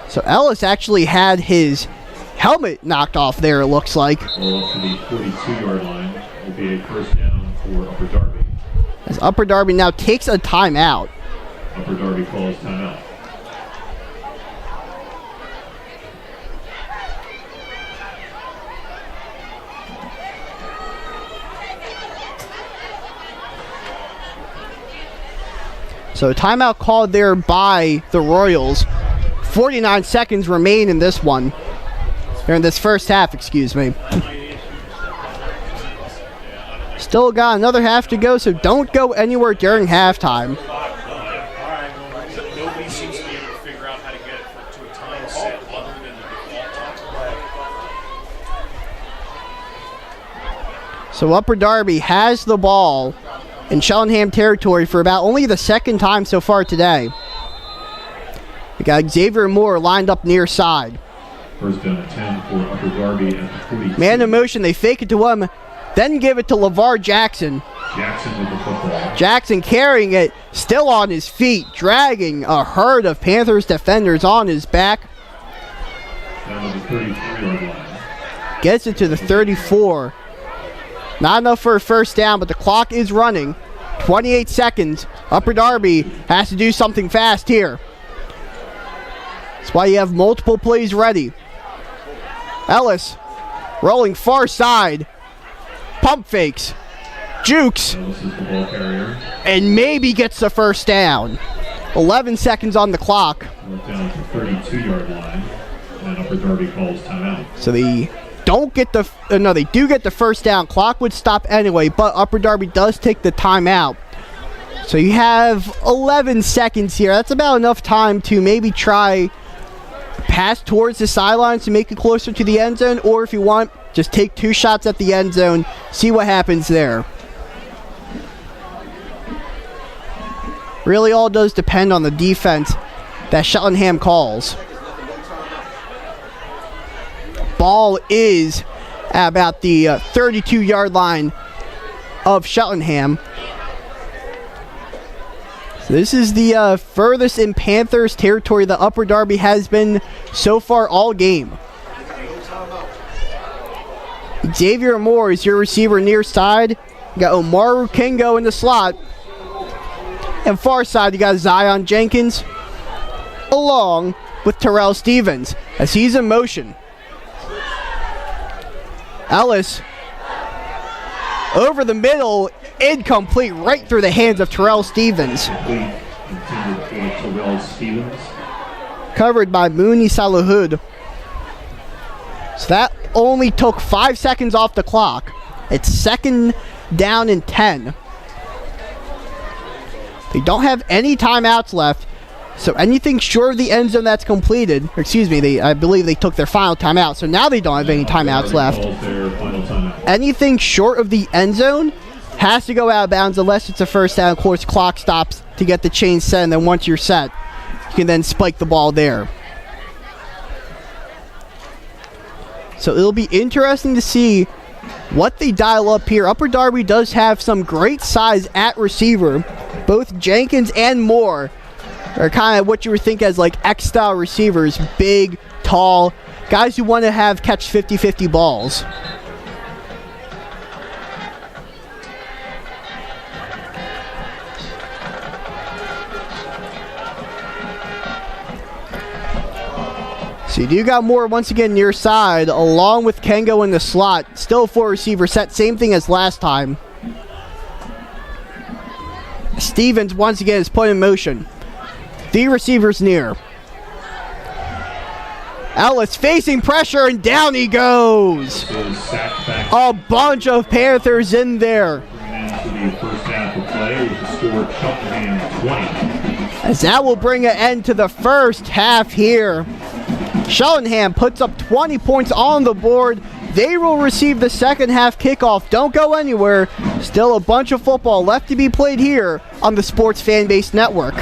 So Ellis actually had his helmet knocked off there, it looks like. Well, up to the 42-yard line will be a first down for Upper Darby. As Upper Darby now takes a timeout. Upper Darby calls timeout. So a timeout called there by the Royals. 49 seconds remain in this one. Or in this first half, excuse me. Still got another half to go, so don't go anywhere during halftime. Nobody seems to be able to figure out how to get it to a time set other than the default. So Upper Darby has the ball in Cheltenham territory for about only the second time so far today. We got Xavier Moore lined up near side. First down at 10 for Upper Darby at the 42. Man in motion, they fake it to him. Then give it to LeVar Jackson. Jackson with the football. Jackson carrying it, still on his feet, dragging a herd of Panthers defenders on his back. Down to the 33-yard line. Gets it to the 34. Not enough for a first down, but the clock is running. 28 seconds. Upper Darby has to do something fast here. That's why you have multiple plays ready. Ellis rolling far side. Pump fakes. Jukes. Ellis is the ball carrier. And maybe gets the first down. 11 seconds on the clock. We're down to the 32-yard line. And Upper Darby calls timeout. So they don't get the they do get the first down. Clock would stop anyway, but Upper Darby does take the timeout. So you have 11 seconds here. That's about enough time to maybe try pass towards the sidelines to make it closer to the end zone, or if you want, just take 2 shots at the end zone, see what happens there. Really all does depend on the defense that Cheltenham calls. Ball is at about the 32-yard line of Cheltenham. So this is the furthest in Panthers territory that Upper Darby has been so far all game. Xavier Moore is your receiver near side. You got Omaru Kingo in the slot. And far side, you got Zion Jenkins along with Terrell Stevens as he's in motion. Ellis over the middle, incomplete, right through the hands of Terrell Stevens. Complete. Intended for Terrell Stevens. Covered by Mooney Salahud. So that only took 5 seconds off the clock. It's second down and 10. They don't have any timeouts left. So anything short of the end zone that's completed, or excuse me, I believe they took their final timeout, so now they don't have any timeouts left. Their final timeout. Anything short of the end zone has to go out of bounds unless it's a first down. Of course, clock stops to get the chain set, and then once you're set, you can then spike the ball there. So it'll be interesting to see what they dial up here. Upper Darby does have some great size at receiver. Both Jenkins and Moore are kind of what you would think as like X-style receivers. Big, tall, guys who want to have catch 50-50 balls. So you do got Moore once again near side, along with Kengo in the slot. Still 4 receiver set, same thing as last time. Stevens once again is put in motion. 3 receivers near. Ellis facing pressure, and down he goes. A bunch of Panthers in there. Bringing into the first half of play with the score Cheltenham 20. As that will bring an end to the first half here. Cheltenham puts up 20 points on the board. They will receive the second half kickoff. Don't go anywhere. Still a bunch of football left to be played here on the Sports Fanbase Network.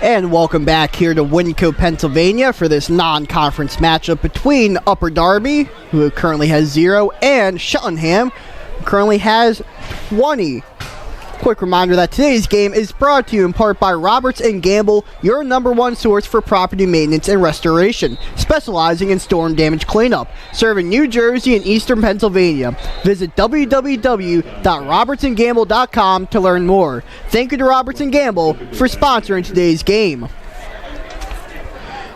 And welcome back here to Winco, Pennsylvania for this non-conference matchup between Upper Darby, who currently has 0, and Cheltenham, who currently has 20. Quick reminder that today's game is brought to you in part by Roberts & Gamble, your #1 source for property maintenance and restoration, specializing in storm damage cleanup, serving New Jersey and Eastern Pennsylvania. Visit www.robertsandgamble.com to learn more. Thank you to Roberts & Gamble for sponsoring today's game.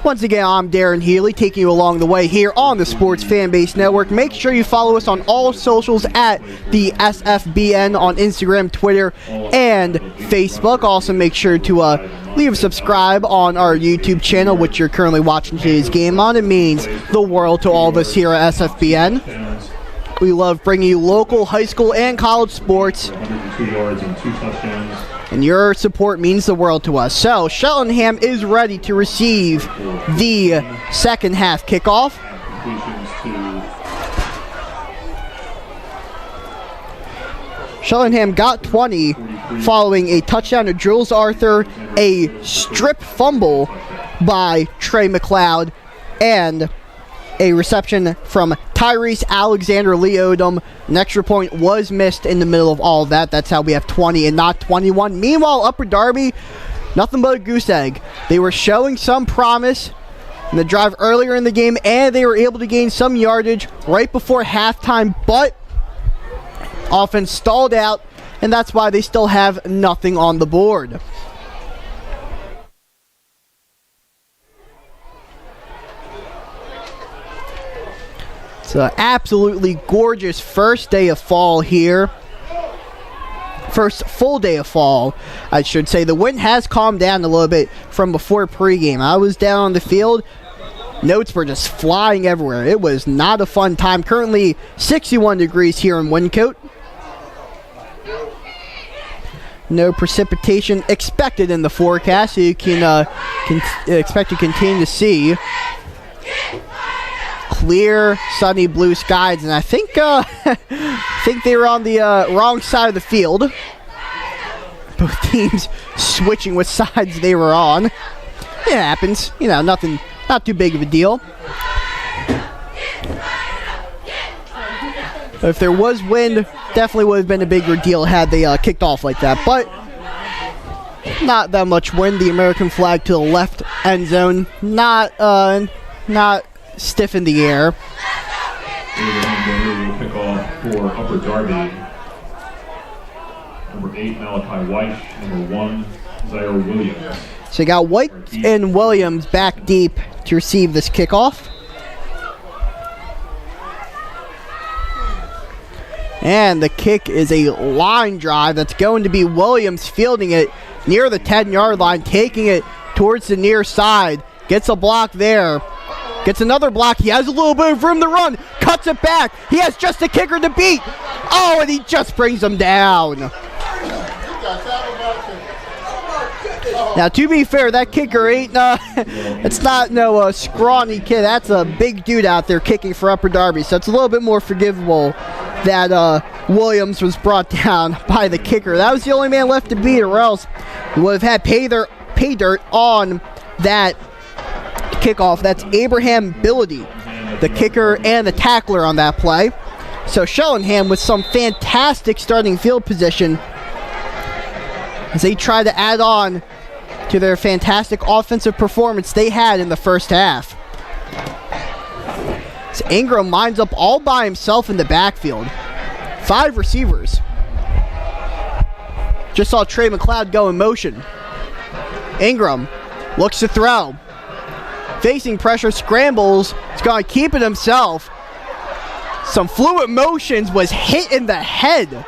Once again, I'm Darren Healy, taking you along the way here on the Sports Fanbase Network. Make sure you follow us on all socials at the SFBN on Instagram, Twitter, and Facebook. Also, make sure to leave a subscribe on our YouTube channel, which you're currently watching today's game on. It means the world to all of us here at SFBN. We love bringing you local high school and college sports, 102 yards and 2 touchdowns. and your support means the world to us. So, Cheltenham is ready to receive the second half kickoff. Completions to Cheltenham got 20 following a touchdown to Jules Arthur, a strip fumble by Trey McLeod, and a reception from Tyrese Alexander-Leodom. An extra point was missed in the middle of all of that. That's how we have 20 and not 21. Meanwhile, Upper Darby, nothing but a goose egg. They were showing some promise in the drive earlier in the game, and they were able to gain some yardage right before halftime, but offense stalled out, and that's why they still have nothing on the board. It's an absolutely gorgeous first day of fall here. First full day of fall, I should say. The wind has calmed down a little bit from before pregame. I was down on the field. Notes were just flying everywhere. It was not a fun time. Currently 61 degrees here in Wyncote. No precipitation expected in the forecast, so you can expect to continue to see clear, sunny blue skies, and I think they were on the wrong side of the field. Both teams switching what sides they were on. It happens, you know, nothing, not too big of a deal. If there was wind, definitely would have been a bigger deal had they kicked off like that, but not that much wind. The American flag to the left end zone, not stiff in the air. Abraham will pick off for Upper Darby. Number 8, Malachi White. Number 1, Zaire Williams. So you got White and Williams back deep to receive this kickoff. And the kick is a line drive that's going to be Williams fielding it near the 10-yard line, taking it towards the near side. Gets a block there. Gets another block. He has a little bit of room to run. Cuts it back. He has just a kicker to beat. Oh, and he just brings him down. Now, to be fair, that kicker ain't, it's not no scrawny kid. That's a big dude out there kicking for Upper Darby. So it's a little bit more forgivable that Williams was brought down by the kicker. That was the only man left to beat, or else he would have had pay dirt on that kickoff. That's Abraham Billady, the kicker and the tackler on that play. So Cheltenham with some fantastic starting field position as they try to add on to their fantastic offensive performance they had in the first half. So Ingram lines up all by himself in the backfield. 5 receivers. Just saw Trey McLeod go in motion. Ingram looks to throw. Facing pressure, scrambles. He's going to keep it himself. Some fluid motions, was hit in the head.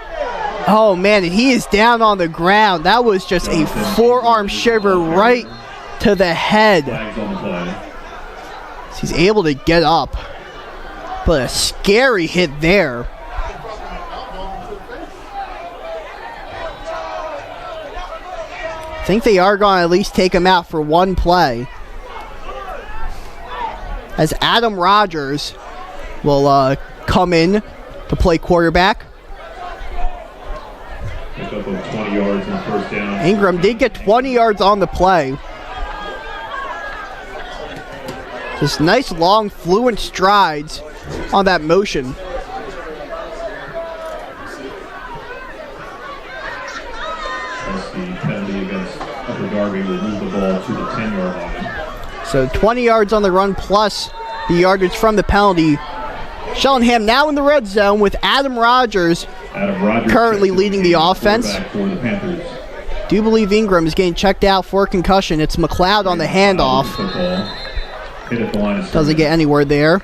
Oh man, and he is down on the ground. That was just a forearm shiver right to the head. He's able to get up. But a scary hit there. I think they are going to at least take him out for one play, as Adam Rogers will come in to play quarterback. Pick up of 20 yards and first down. Ingram did get 20 yards on the play. Just nice, long, fluent strides on that motion. As the penalty against Upper Darby will move the ball to the 10-yard line. So 20 yards on the run plus the yardage from the penalty. Cheltenham now in the red zone with Adam Rogers currently leading the offense. For the Panthers. Do believe Ingram is getting checked out for concussion. It's McLeod on the handoff. Hit at the line of Doesn't get anywhere there.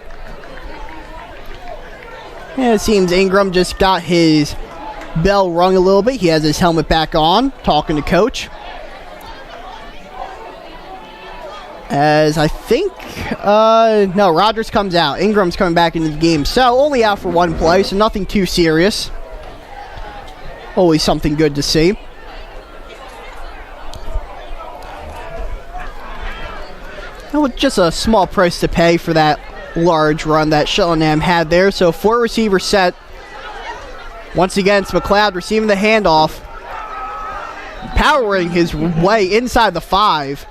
And it seems Ingram just got his bell rung a little bit. He has his helmet back on, talking to coach. As I think, no, Rogers comes out. Ingram's coming back into the game. So only out for one play, so nothing too serious. Always something good to see. With just a small price to pay for that large run that Cheltenham had there. So 4 receiver set. Once again, it's McLeod receiving the handoff. Powering his way inside the 5.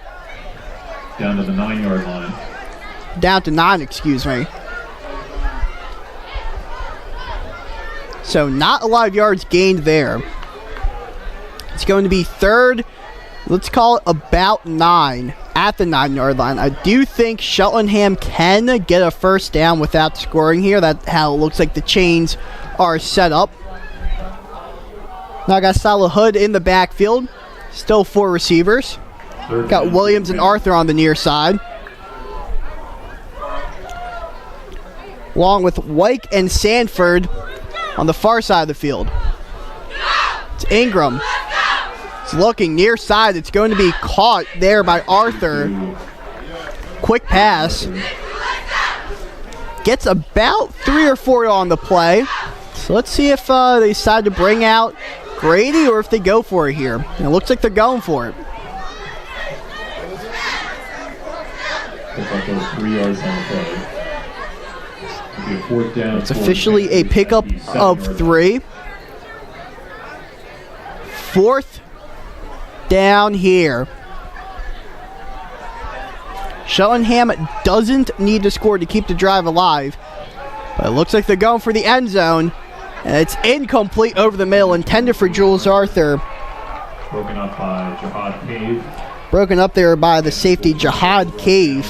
Down to the 9-yard line. Down to 9, excuse me. So not a lot of yards gained there. It's going to be third, let's call it about 9 at the 9-yard line. I do think Cheltenham can get a first down without scoring here. That's how it looks like the chains are set up. Now I got Salah Hood in the backfield. Still 4 receivers. Got Williams and Arthur on the near side. Along with Wyke and Sanford on the far side of the field. It's Ingram. It's looking near side. It's going to be caught there by Arthur. Quick pass. Gets about 3 or 4 on the play. So let's see if they decide to bring out Grady or if they go for it here. And it looks like they're going for it. Pick up those 3 yards on the play. It'll be a 4th down. It's officially a pickup of 3. 4th down here. Cheltenham doesn't need to score to keep the drive alive. But it looks like they're going for the end zone. And it's incomplete over the middle, intended for Jules Arthur. Broken up by Jihad Cave. Broken up there by the safety Jihad Cave.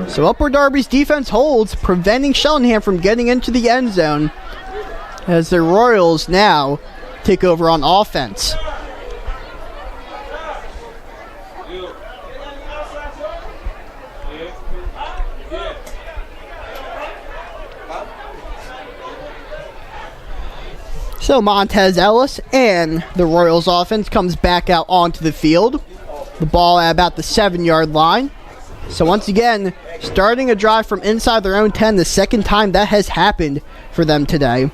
So Upper Darby's defense holds, preventing Cheltenham from getting into the end zone as the Royals now take over on offense. So Montez Ellis and the Royals offense comes back out onto the field. The ball at about the 7-yard line. So once again, starting a drive from inside their own 10, the second time that has happened for them today.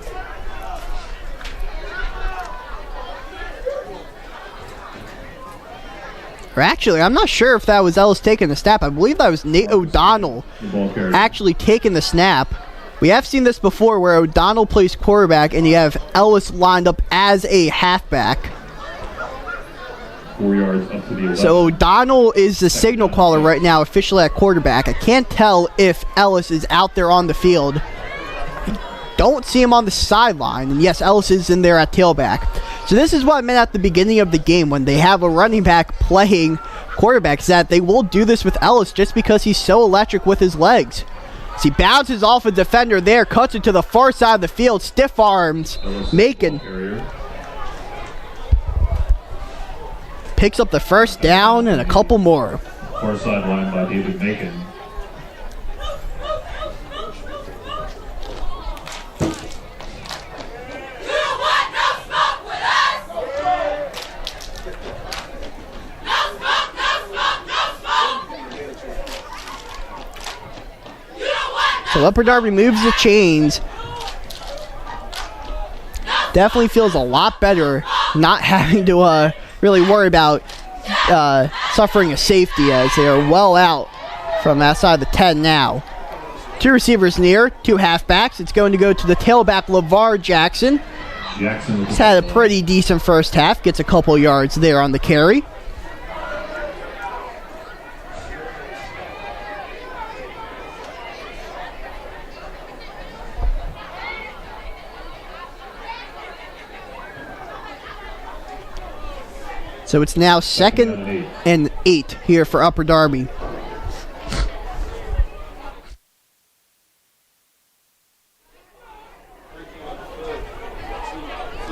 Or actually, I'm not sure if that was Ellis taking the snap. I believe that was Nate O'Donnell actually taking the snap. We have seen this before where O'Donnell plays quarterback and you have Ellis lined up as a halfback. 4 yards up to the 11. So O'Donnell is the signal caller right now, officially at quarterback. I can't tell if Ellis is out there on the field. Don't see him on the sideline. And yes, Ellis is in there at tailback. So this is what I meant at the beginning of the game when they have a running back playing quarterbacks, that they will do this with Ellis just because he's so electric with his legs. So he bounces off a defender there, cuts it to the far side of the field, stiff arms, Macon. Picks up the first down and a couple more. Far sideline by David Macon. So Upper Darby moves the chains. Definitely feels a lot better not having to really worry about suffering a safety, as they are well out from outside the 10 now. 2 receivers near, 2 halfbacks. It's going to go to the tailback, LeVar Jackson. He's had a pretty decent first half. Gets a couple yards there on the carry. So it's now 2nd and 8 here for Upper Darby.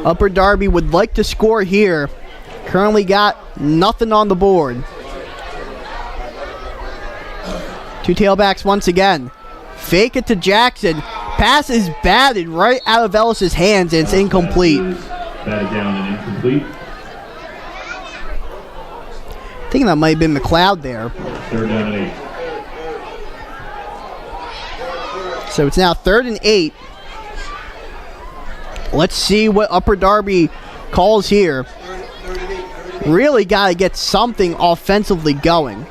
Upper Darby would like to score here. Currently got nothing on the board. Two tailbacks once again. Fake it to Jackson. Pass is batted right out of Ellis's hands, and it's incomplete. Batted down and incomplete. I think that might have been McLeod there. 3rd down and 8. So it's now 3rd and 8. Let's see what Upper Darby calls here. Really got to get something offensively going.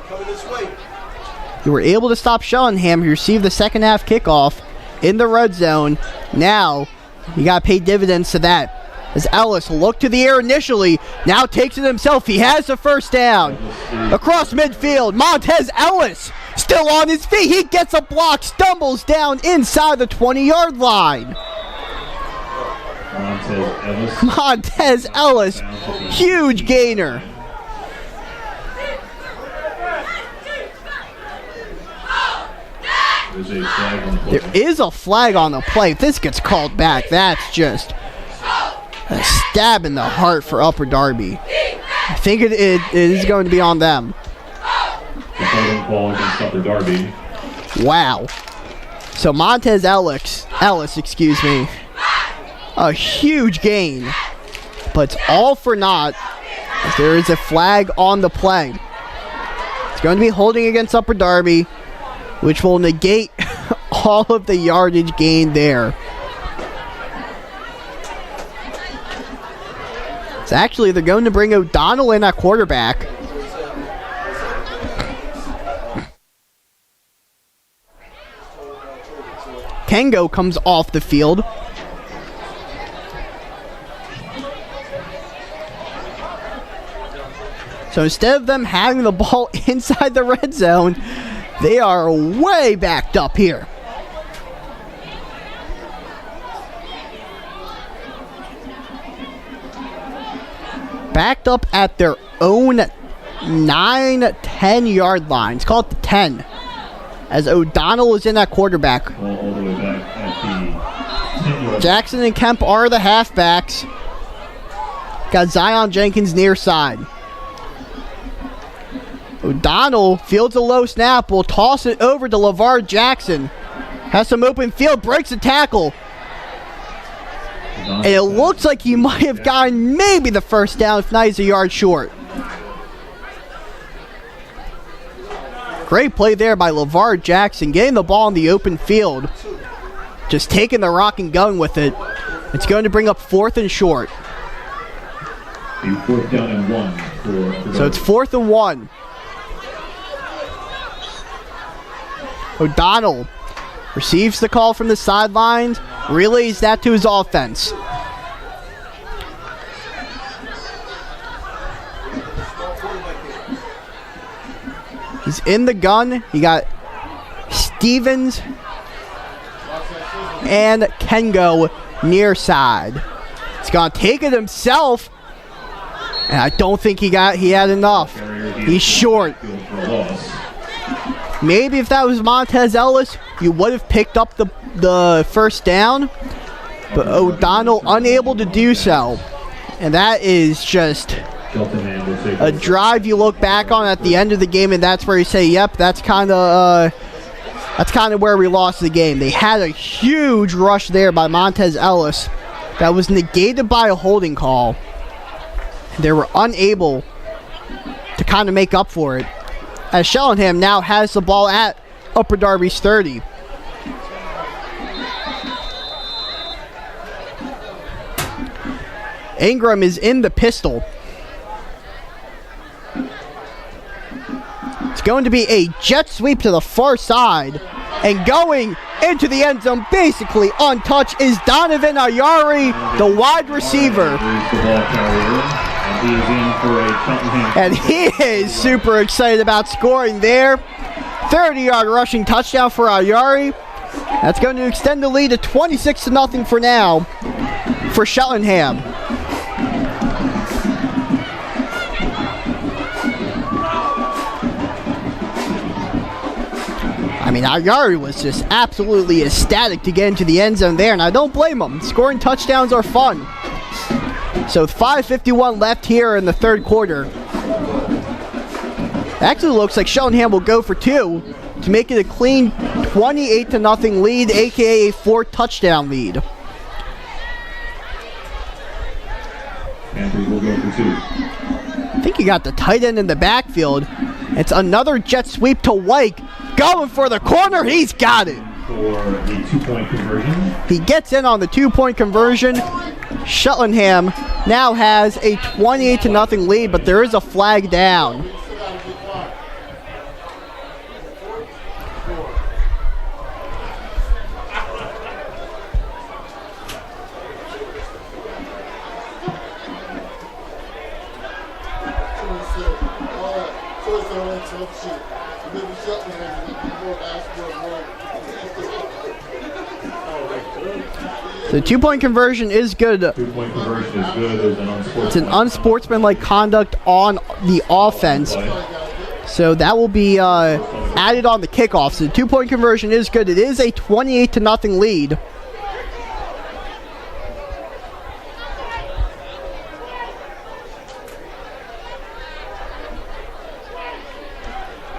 You were able to stop Cheltenham, who received the second half kickoff in the red zone. Now, you got to pay dividends to that. As Ellis looked to the air initially, now takes it himself. He has the first down. Across midfield, Montez Ellis still on his feet. He gets a block, stumbles down inside the 20-yard line. Montez Ellis, huge gainer. There is a flag on the play. If this gets called back, that's just a stab in the heart for Upper Darby. I think it is going to be on them. The holding call against Upper Darby. Wow. So Montez Ellis, excuse me, a huge gain, but it's all for naught as there is a flag on the play. It's going to be holding against Upper Darby, which will negate all of the yardage gained there. So actually, they're going to bring O'Donnell in at quarterback. Kengo comes off the field. So instead of them having the ball inside the red zone, they are way backed up here. Backed up at their own 9-10 yard line. Let's call it the 10. As O'Donnell is in at quarterback. All the way back at the 10-yard. Jackson and Kemp are the halfbacks. Got Zion Jenkins near side. O'Donnell fields a low snap, will toss it over to LeVar Jackson. Has some open field, breaks a tackle. And it looks like he might have gotten maybe the first down, if not he's a yard short. Great play there by LeVar Jackson, getting the ball in the open field. Just taking the rock and going with it. It's going to bring up 4th and short. 4th down and 1 for So it's 4th and 1. O'Donnell receives the call from the sidelines, relays that to his offense. He's in the gun. You got Stevens and Kengo near side. He's going to take it himself. And I don't think he had enough. He's short. Maybe if that was Montez Ellis, you would have picked up the first down. But O'Donnell unable to do so. And that is just a drive you look back on at the end of the game, and that's where you say, yep, that's kind of where we lost the game. They had a huge rush there by Montez Ellis that was negated by a holding call. They were unable to kind of make up for it, as Cheltenham now has the ball at Upper Darby's 30. Ingram is in the pistol. It's going to be a jet sweep to the far side. And going into the end zone, basically untouched, is Donovan Ayari, the wide receiver. And he is super excited about scoring there. 30-yard rushing touchdown for Ayari. That's going to extend the lead to 26-0 for now for Cheltenham. mean, Yari was just absolutely ecstatic to get into the end zone there, and I don't blame him. Scoring touchdowns are fun. So 5:51 left here in the third quarter. Actually looks like Cheltenham will go for two to make it a clean 28-0 lead, aka a 4-touchdown lead. Panthers will go for two. I think he got the tight end in the backfield. It's another jet sweep to Wyke. Going for the corner. He's got it. For the 2-point conversion. He gets in on the 2-point conversion. Cheltenham now has a 28-0 lead, but there is a flag down. The 2-point conversion is good. 2-point conversion is good. There's an unsportsmanlike. It's an unsportsmanlike conduct on the offense. So that will be added on the kickoff. So the 2-point conversion is good. It is a 28-0 lead.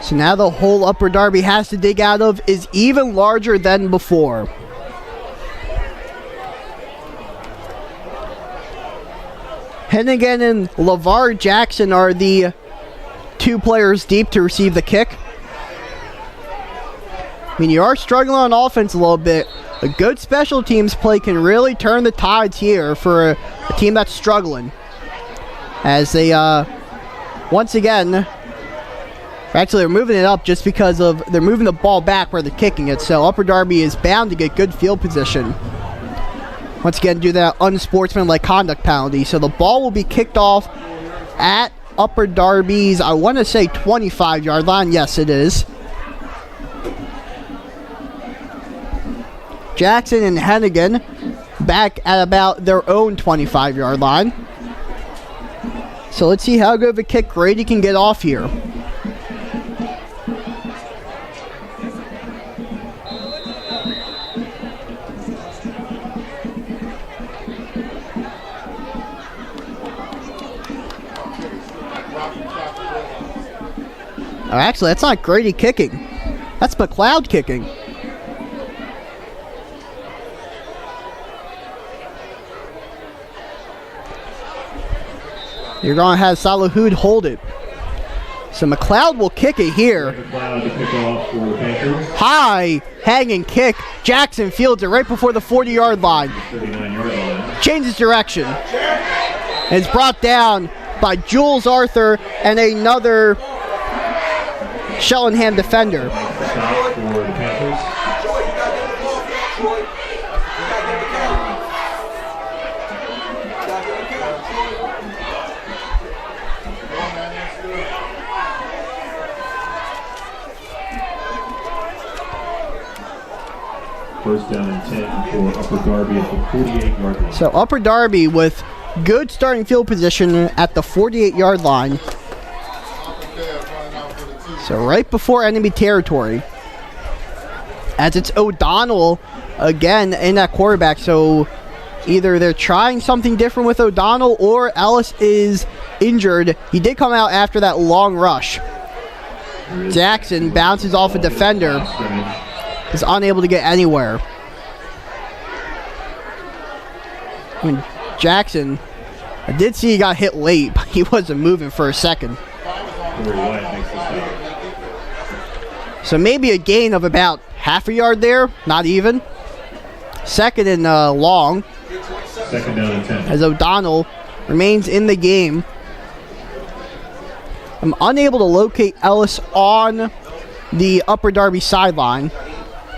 So now the hole Upper Darby has to dig out of is even larger than before. Hennigan and LeVar Jackson are the two players deep to receive the kick. I mean, you are struggling on offense a little bit. A good special teams play can really turn the tides here for a team that's struggling. As they, once again, actually they're moving it up just because of, they're moving the ball back where they're kicking it. So Upper Darby is bound to get good field position. Once again, do that unsportsmanlike conduct penalty. So the ball will be kicked off at Upper Darby's, I want to say 25-yard line. Yes, it is. Jackson and Hennigan back at about their own 25-yard line. So let's see how good of a kick Grady can get off here. Oh, actually, that's not Grady kicking. That's McLeod kicking. You're going to have Salahud hold it. So McLeod will kick it here. McLeod to kick off for the Panthers. High hanging kick. Jackson fields it right before the 40-yard line. 39-yard line. Changes direction. And it's brought down by Jules Arthur and another Cheltenham defender. Stop for the Panthers. First down and 10 for Upper Darby at the 48-yard line. So Upper Darby with good starting field position at the 48-yard line. So right before enemy territory. As it's O'Donnell again in that quarterback. So either they're trying something different with O'Donnell or Ellis is injured. He did come out after that long rush. Jackson bounces off a defender. Is unable to get anywhere. I mean, Jackson, I did see he got hit late, but he wasn't moving for a second. So maybe a gain of about half a yard there, not even. Second and long. Second down and 10. As O'Donnell remains in the game. I'm unable to locate Ellis on the Upper Darby sideline.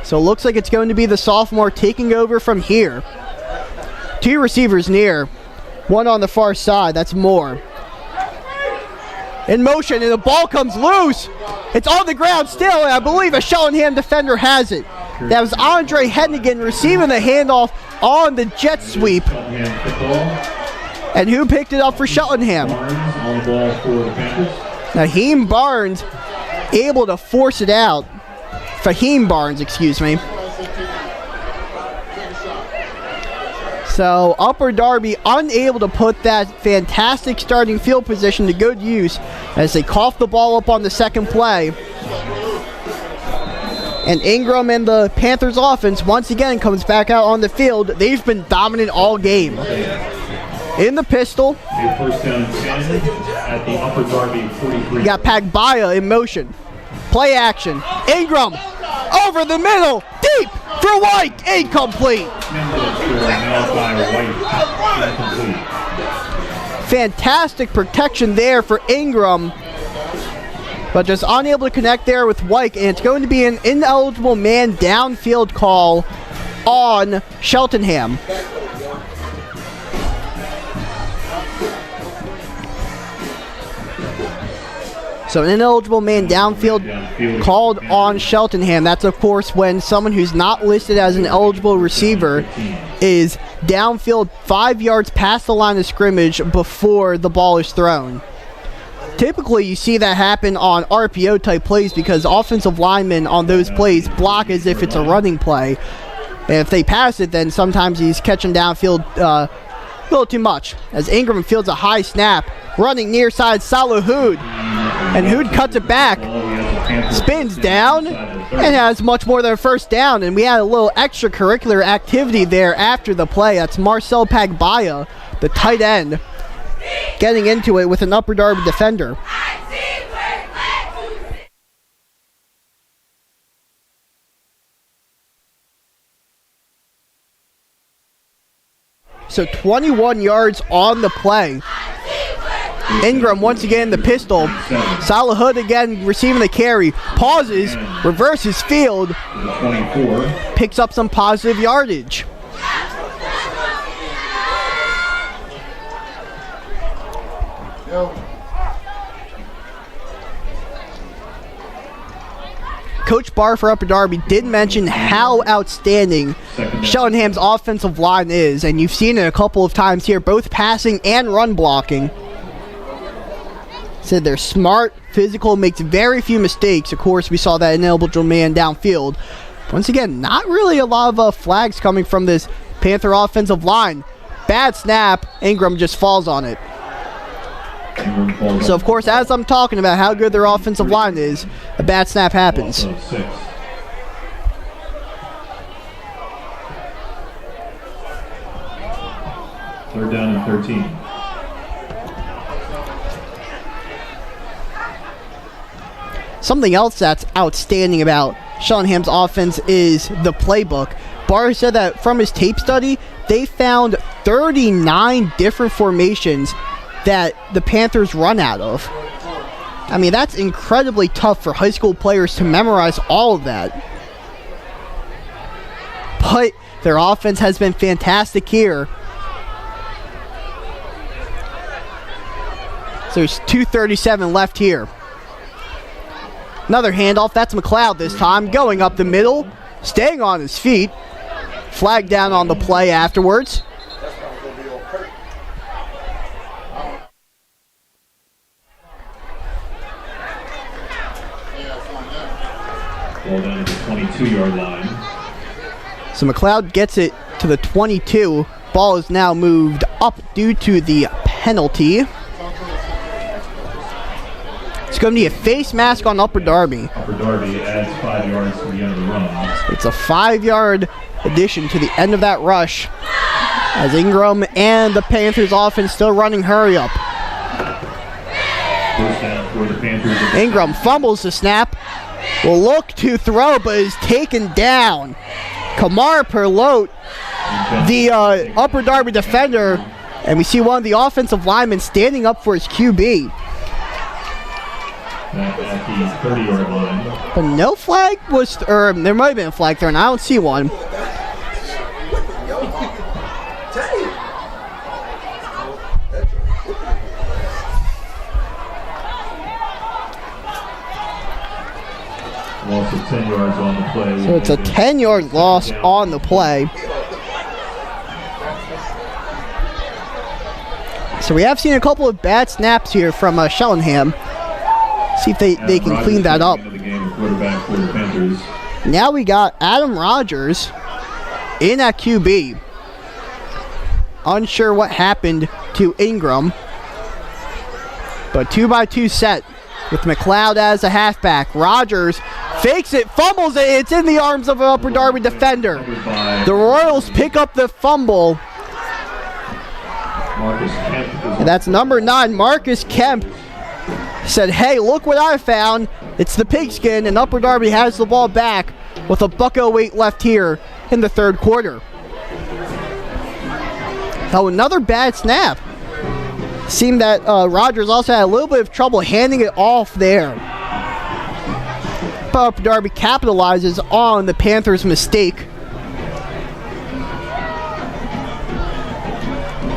So it looks like it's going to be the sophomore taking over from here. Two receivers near. One on the far side. That's Moore. In motion, and the ball comes loose. It's on the ground still, and I believe a Cheltenham defender has it. That was Andre Hennigan receiving the handoff on the jet sweep. And who picked it up for Cheltenham? Barnes on the ball for the Panthers. Naheem Barnes able to force it out. Fahim Barnes, excuse me. So Upper Darby unable to put that fantastic starting field position to good use as they cough the ball up on the second play. And Ingram and the Panthers offense once again comes back out on the field. They've been dominant all game. In the pistol. First down and 10 at the Upper Darby 43. You got Pagbaya in motion. Play action. Ingram over the middle. Deep for White. Incomplete. Fantastic protection there for Ingram, but just unable to connect there with White, and it's going to be an ineligible man downfield call on Cheltenham. So an ineligible man downfield called on Cheltenham. That's, of course, when someone who's not listed as an eligible receiver is downfield 5 yards past the line of scrimmage before the ball is thrown. Typically, you see that happen on RPO-type plays because offensive linemen on those plays block as if it's a running play. And if they pass it, then sometimes he's catching downfield a little too much. As Ingram fields a high snap, running near side Salahoud. And Hood cuts it back, spins down, and has much more than a first down. And we had a little extracurricular activity there after the play. That's Marcel Pagbaya, the tight end, getting into it with an Upper Darby defender. So 21 yards on the play. Ingram once again the pistol. Salahoud again receiving the carry. Pauses, reverses field, picks up some positive yardage. Coach Barr for Upper Darby did mention how outstanding Cheltenham's offensive line is, and you've seen it a couple of times here, both passing and run blocking. Said they're smart, physical, makes very few mistakes. Of course, we saw that ineligible man downfield. Once again, not really a lot of flags coming from this Panther offensive line. Bad snap, Ingram just falls on it. So, of course, as I'm talking about how good their offensive line is, a bad snap happens. Third down and 13. Something else that's outstanding about Cheltenham's offense is the playbook. Barr said that from his tape study, they found 39 different formations that the Panthers run out of. I mean, that's incredibly tough for high school players to memorize all of that. But their offense has been fantastic here. So there's 2:37 left here. Another handoff. That's McLeod this time, going up the middle, staying on his feet. Flag down on the play afterwards. Ball down to the 22-yard line. So McLeod gets it to the 22. Ball is now moved up due to the penalty. It's going to be a face mask on Upper Darby. Upper Darby adds 5 yards to the end of the run. It's a 5-yard addition to the end of that rush, as Ingram and the Panthers offense still running hurry up. First down for the Panthers. Ingram fumbles the snap. Will look to throw, but is taken down. Kamar Perlote, the Upper Darby defender, and we see one of the offensive linemen standing up for his QB. At the 30-yard line. But no flag was, or there might have been a flag thrown. I don't see one. Loss of 10 yards on the play. So it's a 10-yard loss on the play. So we have seen a couple of bad snaps here from Cheltenham. See if they can clean that up. Now we got Adam Rogers in at QB. Unsure what happened to Ingram. But 2x2 set with McLeod as a halfback. Rogers fakes it, fumbles it. It's in the arms of an Upper Darby defender. The Royals pick up the fumble. And that's number 9, Marcus Kemp. Said, hey, look what I found. It's the pigskin, and Upper Darby has the ball back with a $1.08 left here in the third quarter. Oh, another bad snap. Seemed that Rogers also had a little bit of trouble handing it off there. But Upper Darby capitalizes on the Panthers' mistake.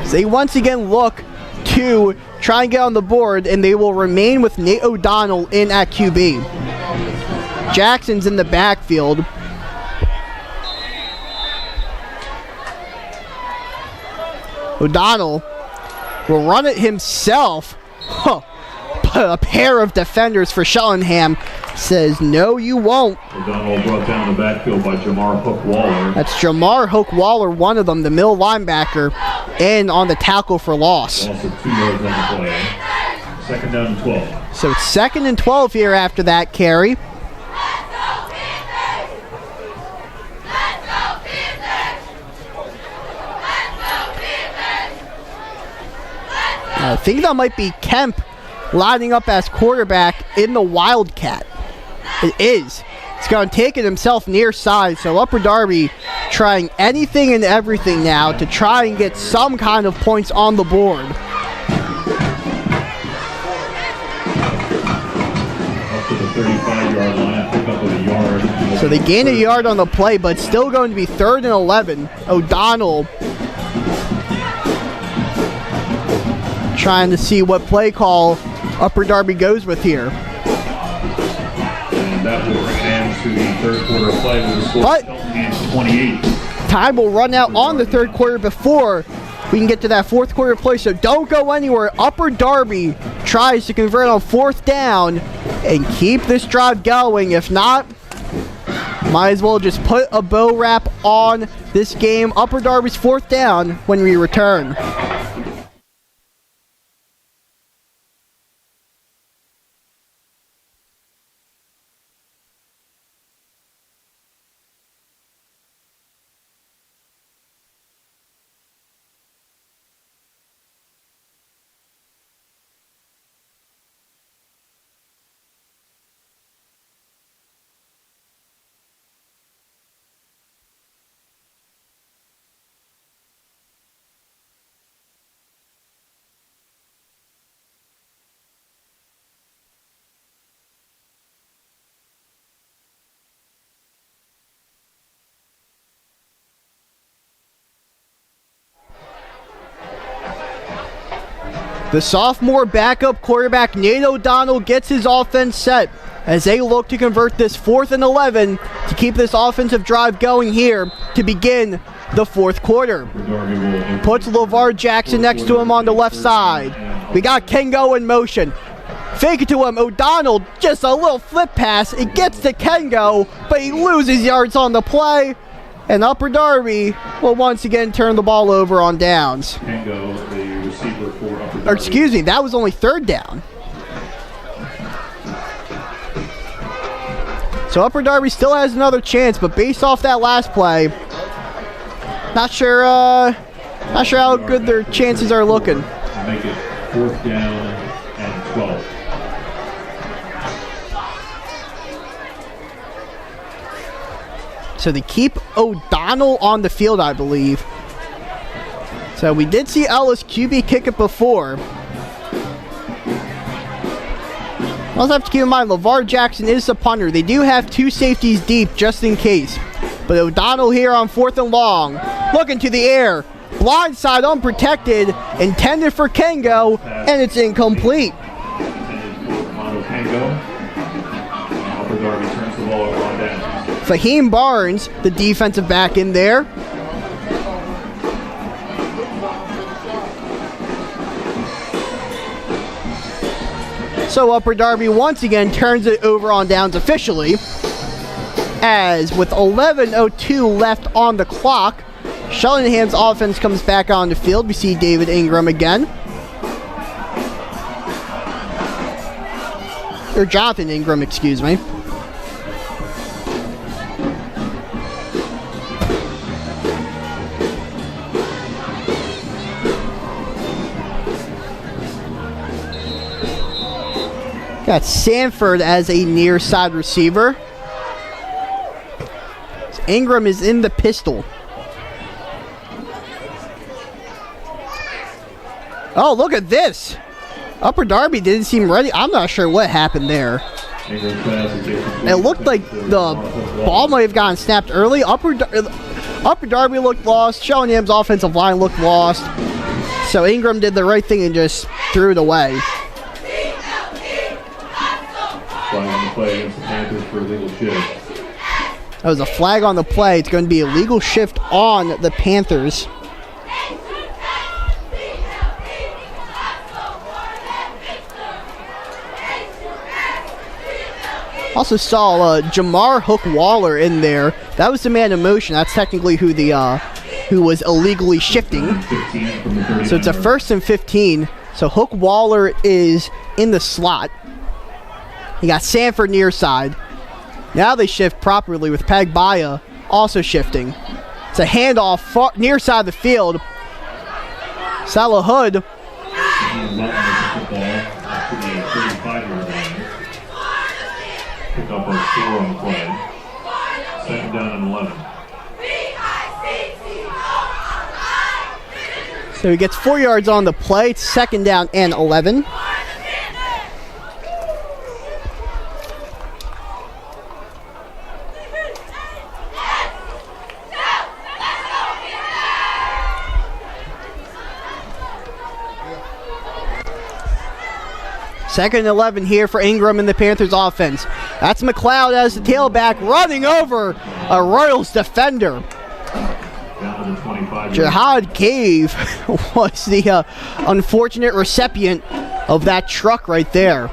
So they once again look to try and get on the board, and they will remain with Nate O'Donnell in at QB. Jackson's in the backfield. O'Donnell will run it himself. Huh. But a pair of defenders for Cheltenham says, no, you won't. O'Donnell brought down the backfield by Jamar Hook Waller. That's Jamar Hook Waller, one of them, the middle linebacker, and on the tackle for loss. Also 2 yards on the play. Second down and 12. So it's 2nd and 12 here after that carry. I think that might be Kemp lining up as quarterback in the Wildcat. It is. He's going to take it himself near side, so Upper Darby trying anything and everything now to try and get some kind of points on the board. Up to the 35-yard line, pick up with a yard. So they gain a yard on the play, but still going to be 3rd and 11. O'Donnell trying to see what play call Upper Darby goes with here. And that will bring an end to the third quarter play with the score But 28. time will run out on the third quarter before we can get to that fourth quarter play, so don't go anywhere. Upper Darby tries to convert on 4th down and keep this drive going. If not, might as well just put a bow wrap on this game. Upper Darby's 4th down when we return. The sophomore backup quarterback Nate O'Donnell gets his offense set as they look to convert this 4th and 11 to keep this offensive drive going here to begin the fourth quarter. Puts LeVar Jackson next to him on the left side. We got Kengo in motion. Fake it to him. O'Donnell, just a little flip pass. It gets to Kengo, but he loses yards on the play. And Upper Darby will once again turn the ball over on downs. Kengo, the receiver for Upper Darby. Or excuse me, that was only 3rd down. So Upper Darby still has another chance, but based off that last play, not sure how good their chances are looking. Make it 4th down and 12. So they keep O'Donnell on the field, I believe. So we did see Ellis QB kick it before. Also have to keep in mind, LeVar Jackson is the punter. They do have 2 safeties deep just in case. But O'Donnell here on 4th and long. Looking to the air. Blindside unprotected. Intended for Kengo. And it's incomplete. Upper Darby turns the ball over on down. Fahim Barnes, the defensive back in there. So Upper Darby once again turns it over on downs officially. as with 11:02 left on the clock, Cheltenham's offense comes back on the field. We see David Ingram again. Or Jonathan Ingram, excuse me. Got Sanford as a near side receiver. Ingram is in the pistol. Oh, look at this. Upper Darby didn't seem ready. I'm not sure what happened there. It looked like the ball might have gotten snapped early. Upper Darby looked lost. Cheltenham's offensive line looked lost. So Ingram did the right thing and just threw it away. Flag on the play against the Panthers for illegal shift. That was a flag on the play. It's going to be a legal shift on the Panthers. Also saw Jamar Hook Waller in there. That was the man in motion. That's technically who was illegally shifting. So it's a 1st and 15. So Hook Waller is in the slot. You got Sanford near side. Now they shift properly with Pagbaya also shifting. It's a handoff near side of the field. Salah Hood. Pick up a 4 on the play. 2nd down and 11. So he gets 4 yards on the play. It's 2nd down and 11. Second and 11 here for Ingram and the Panthers offense. That's McLeod as the tailback running over a Royals defender. Jihad Cave was the unfortunate recipient of that truck right there.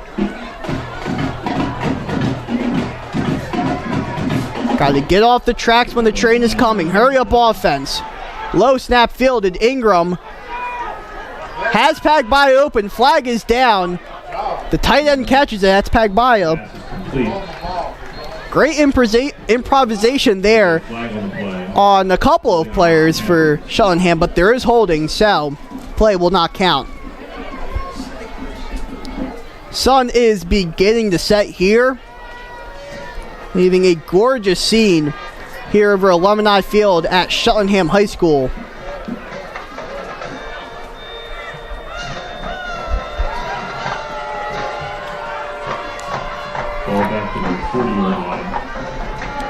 Got to get off the tracks when the train is coming. Hurry up offense. Low snap fielded. Ingram has Pagbaya open. Flag is down. The tight end catches it. That's Pagbaya. Great improvisation there on a couple of players for Cheltenham, but there is holding, so play will not count. Sun is beginning to set here, leaving a gorgeous scene here over Alumni Field at Cheltenham High School.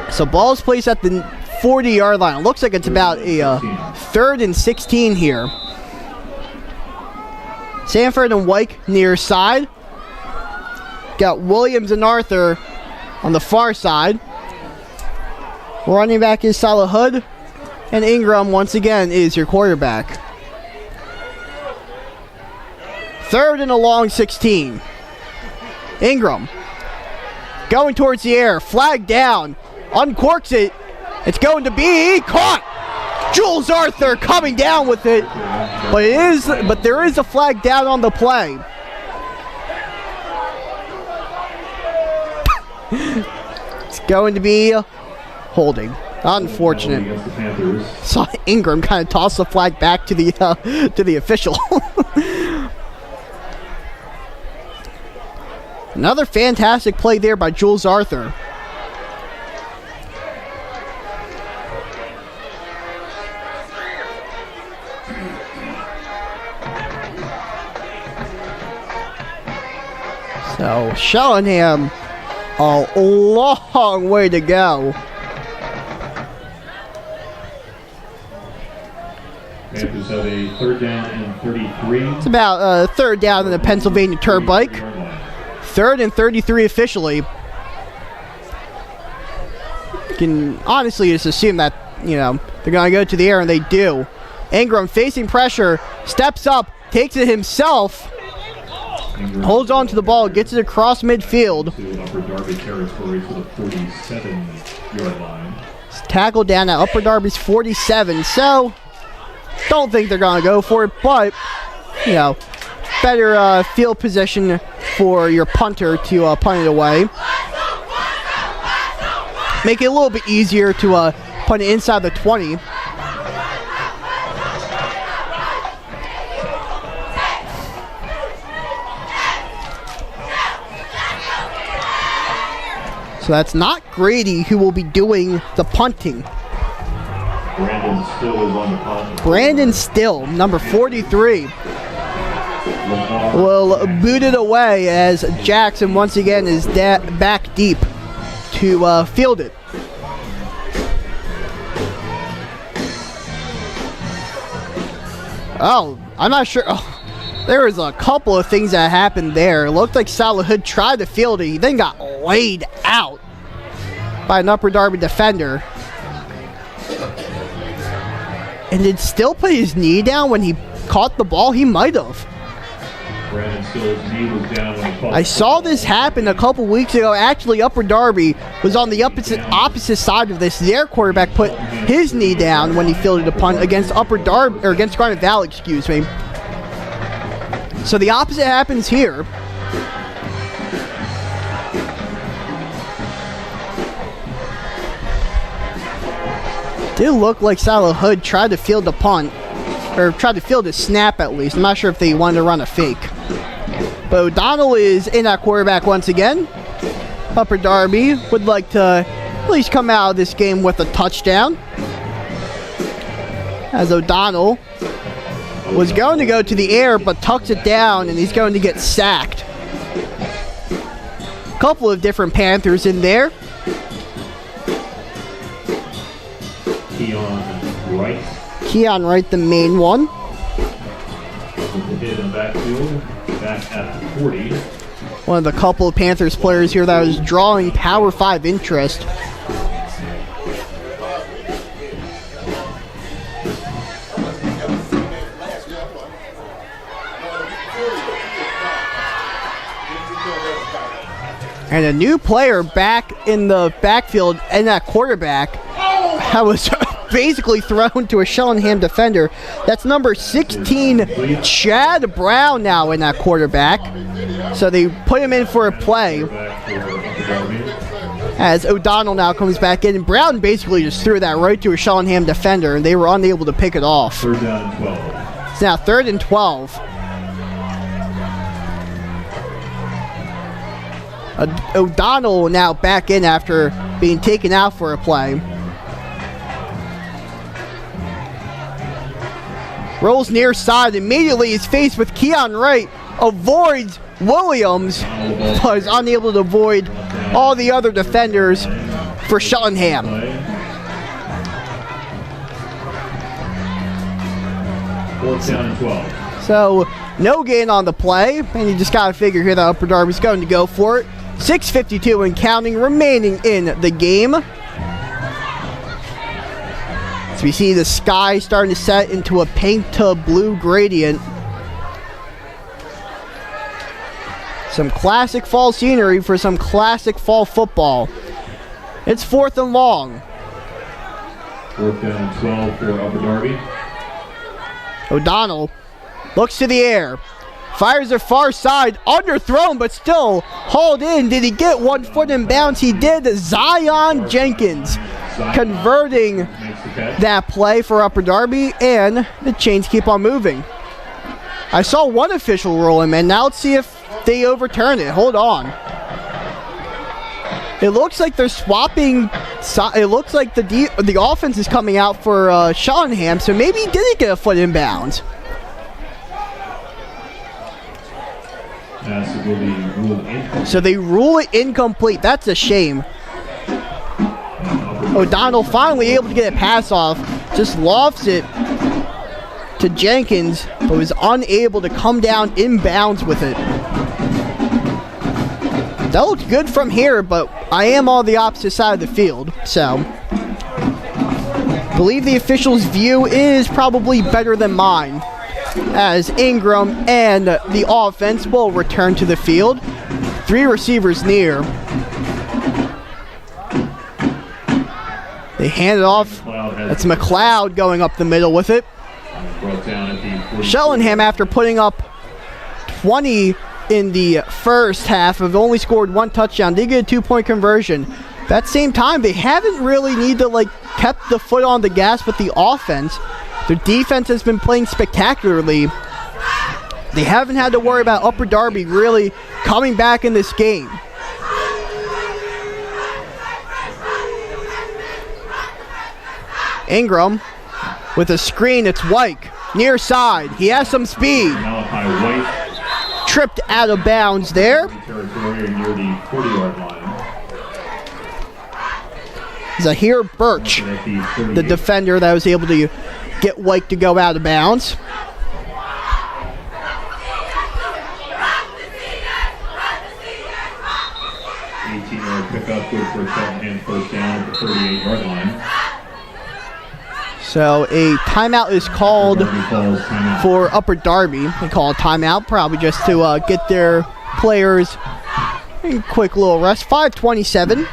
So ball's placed at the 40-yard line. It looks like it's about a 3rd and 16 here. Sanford and Wyke near side. Got Williams and Arthur on the far side. Running back is Salah Hood. And Ingram once again is your quarterback. 3rd and a long 16. Ingram going towards the air. Flag down. Uncorks it. It's going to be caught. Jules Arthur coming down with it. But there is a flag down on the play. It's going to be holding. Unfortunate. Saw Ingram kind of toss the flag back to the official. Another fantastic play there by Jules Arthur. So Cheltenham, a long way to go. Panthers have a 3rd down and 33. It's about 3rd down in the Pennsylvania Turnpike. 3rd and 33 officially. You can honestly just assume that, they're going to go to the air, and they do. Ingram facing pressure, steps up, takes it himself. Holds on to the ball, gets it across midfield. To Upper Darby territory for the 47-yard line. It's tackled down at Upper Darby's 47, so don't think they're going to go for it, but, you know, better field position for your punter to punt it away. Make it a little bit easier to punt it inside the 20. So that's not Grady who will be doing the punting. Brandon Still is on the punt. Brandon Still, number 43, will boot it away as Jackson once again is back deep to field it. Oh, I'm not sure. Oh, there was a couple of things that happened there. It looked like Salahood tried to field it. He then got laid out by an Upper Darby defender. And did Still put his knee down when he caught the ball? He might have. Brandon Still's knee was down when he caught I saw this happen a couple weeks ago. Actually, Upper Darby was on the opposite side of this. Their quarterback put his knee down when he fielded a punt against Upper Darby, or against Garnet Valley, excuse me. So the opposite happens here. Did look like Salahood tried to field a punt, or tried to field a snap at least. I'm not sure if they wanted to run a fake. But O'Donnell is in at quarterback once again. Upper Darby would like to at least come out of this game with a touchdown, as O'Donnell was going to go to the air but tucks it down and he's going to get sacked. Couple of different Panthers in there. Keon Wright, the main one. hit in the backfield, back at the 40. One of the couple of Panthers players here that was drawing Power 5 interest. And a new player back in the backfield and that quarterback that was basically thrown to a Cheltenham defender. That's number 16, Chad Brown, now in that quarterback. So they put him in for a play as O'Donnell now comes back in. And Brown basically just threw that right to a Cheltenham defender, and they were unable to pick it off. Third down and 12. It's now 3rd and 12. O'Donnell now back in after being taken out for a play. Rolls near side, immediately is faced with Keon Wright, avoids Williams, but is unable to avoid all the other defenders for Cheltenham. Fourth down and 12. So, no gain on the play, and you just got to figure here that Upper Darby's going to go for it. 6:52 and counting remaining in the game. So we see the sky starting to set into a pink to blue gradient. Some classic fall scenery for some classic fall football. It's 4th and long. 4th down and 12 for Upper Darby. O'Donnell looks to the air. Fires a far side, underthrown, but still hauled in. Did he get 1 foot in bounds? He did. Zion Jenkins converting that play for Upper Darby, and the chains keep on moving. I saw one official roll him, and now let's see if they overturn it. Hold on. It looks like they're swapping. It looks like the offense is coming out for Cheltenham, so maybe he didn't get a foot in bounds. So they rule it incomplete. That's a shame. O'Donnell finally able to get a pass off. Just lofts it to Jenkins, but was unable to come down inbounds with it. That looked good from here, but I am on the opposite side of the field, so I believe the official's view is probably better than mine. as Ingram and the offense will return to the field. 3 receivers near. They hand it off. That's McLeod going up the middle with it. Cheltenham, after putting up 20 in the first half, have only scored 1 touchdown. They get a 2-point conversion. That same time, they haven't really needed to kept the foot on the gas with the offense. Their defense has been playing spectacularly. They haven't had to worry about Upper Darby really coming back in this game. Ingram with a screen. It's Wyke near side. He has some speed. Tripped out of bounds there. Zahir Birch, the defender that was able to get Wyke to go out of bounds. Pickup good for Cheltenham, first down at the 38-yard line. So a timeout is called for Upper Darby. They call a timeout probably just to get their players a quick little rest. 5:27.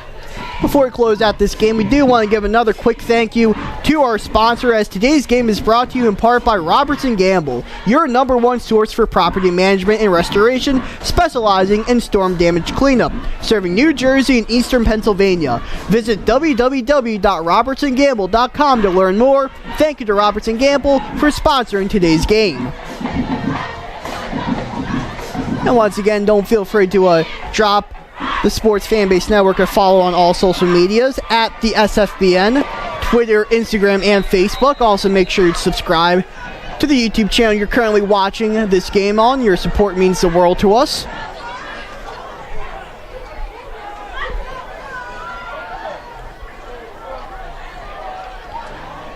Before we close out this game, we do want to give another quick thank you to our sponsor, as today's game is brought to you in part by Robertson Gamble, your #1 source for property management and restoration, specializing in storm damage cleanup, serving New Jersey and Eastern Pennsylvania. Visit www.robertsongamble.com to learn more. Thank you to Robertson Gamble for sponsoring today's game. And once again, don't feel free to drop the Sports Fanbase Network a follow on all social medias at the SFBN, Twitter, Instagram, and Facebook. Also, make sure you subscribe to the YouTube channel you're currently watching this game on. Your support means the world to us.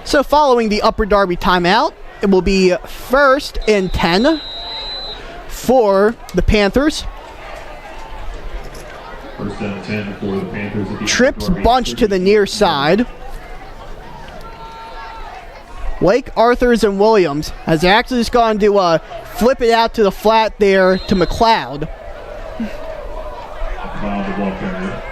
So, following the Upper Darby timeout, it will be 1st and 10 for the Panthers. First and 10 for the Panthers. Trips bunch to the near side. Wake, Arthurs, and Williams has actually just gone to flip it out to the flat there to McLeod. McLeod, the ball carrier.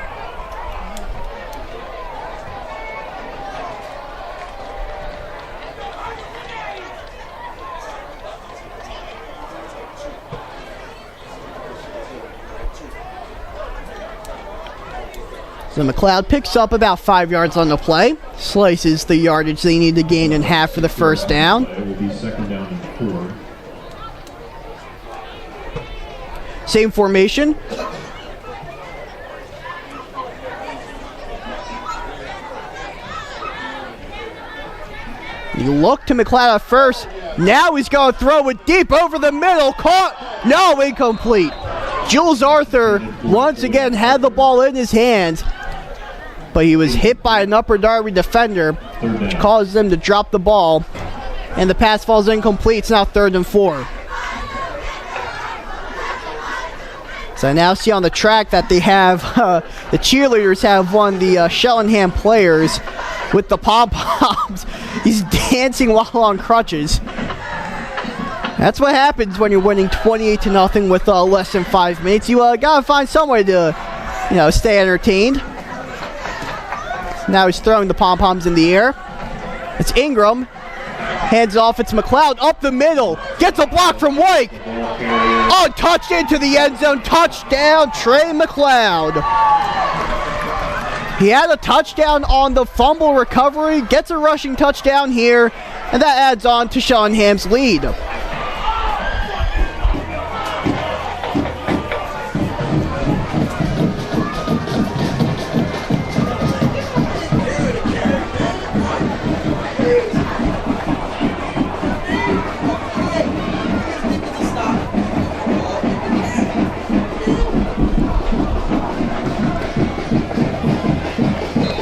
So McLeod picks up about 5 yards on the play, slices the yardage they need to gain in half for the first down. It will be 2nd down and 4. Same formation. You look to McLeod at first. Now he's going to throw it deep over the middle. Caught. No, incomplete. Jules Arthur once again had the ball in his hands, but he was hit by an Upper Darby defender, which caused them to drop the ball, and the pass falls incomplete. It's now 3rd and 4. So I now see on the track that they have, the cheerleaders have one of the Cheltenham players with the pom-poms. He's dancing while on crutches. That's what happens when you're winning 28-0 with less than 5 minutes. You gotta find some way to, stay entertained. Now he's throwing the pom-poms in the air. It's Ingram. Hands off. It's McLeod up the middle. Gets a block from Wyke. Oh, touched into the end zone. Touchdown, Trey McLeod. He had a touchdown on the fumble recovery. Gets a rushing touchdown here. And that adds on to Cheltenham's lead.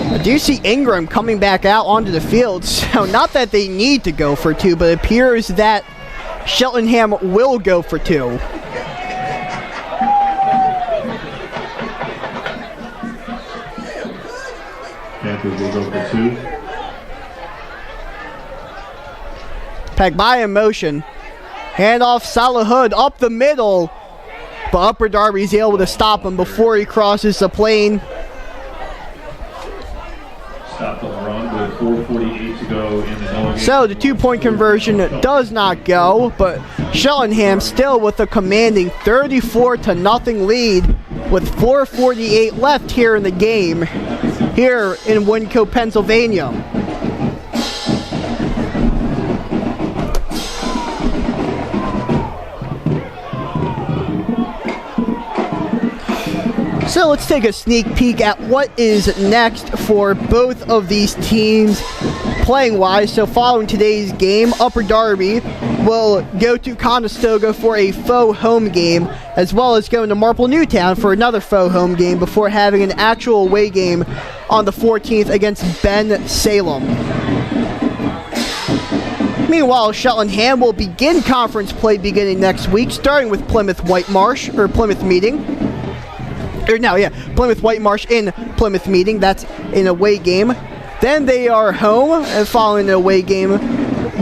I do see Ingram coming back out onto the field, so not that they need to go for 2, but it appears that Cheltenham will go for 2. Panthers will go for 2. Pagbaia in motion. Handoff Salahud up the middle. But Upper Darby's able to stop him before he crosses the plane. Stopped on the run with 4:48 to go in the delegation. So the 2-point conversion does not go, but Cheltenham still with a commanding 34-0 lead with 4:48 left here in the game here in Winco, Pennsylvania. So let's take a sneak peek at what is next for both of these teams playing wise. So following today's game, Upper Darby will go to Conestoga for a faux home game, as well as going to Marple Newtown for another faux home game before having an actual away game on the 14th against Ben Salem. Meanwhile, Cheltenham will begin conference play beginning next week, starting with Plymouth Meeting. Plymouth Whitemarsh in Plymouth Meeting. That's an away game. Then they are home, and following an away game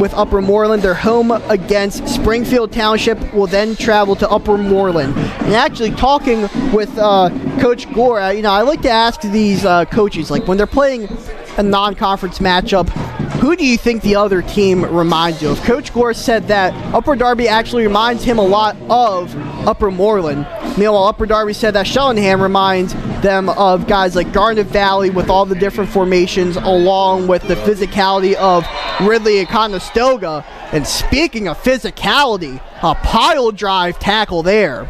with Upper Moreland, they're home against Springfield Township. Will then travel to Upper Moreland. And actually, talking with Coach Gore, I like to ask these coaches, like when they're playing a non-conference matchup, who do you think the other team reminds you of? Coach Gore said that Upper Darby actually reminds him a lot of Upper Moreland. Meanwhile, Upper Darby said that Cheltenham reminds them of guys like Garnet Valley with all the different formations, along with the physicality of Ridley and Conestoga. And speaking of physicality, a pile drive tackle there.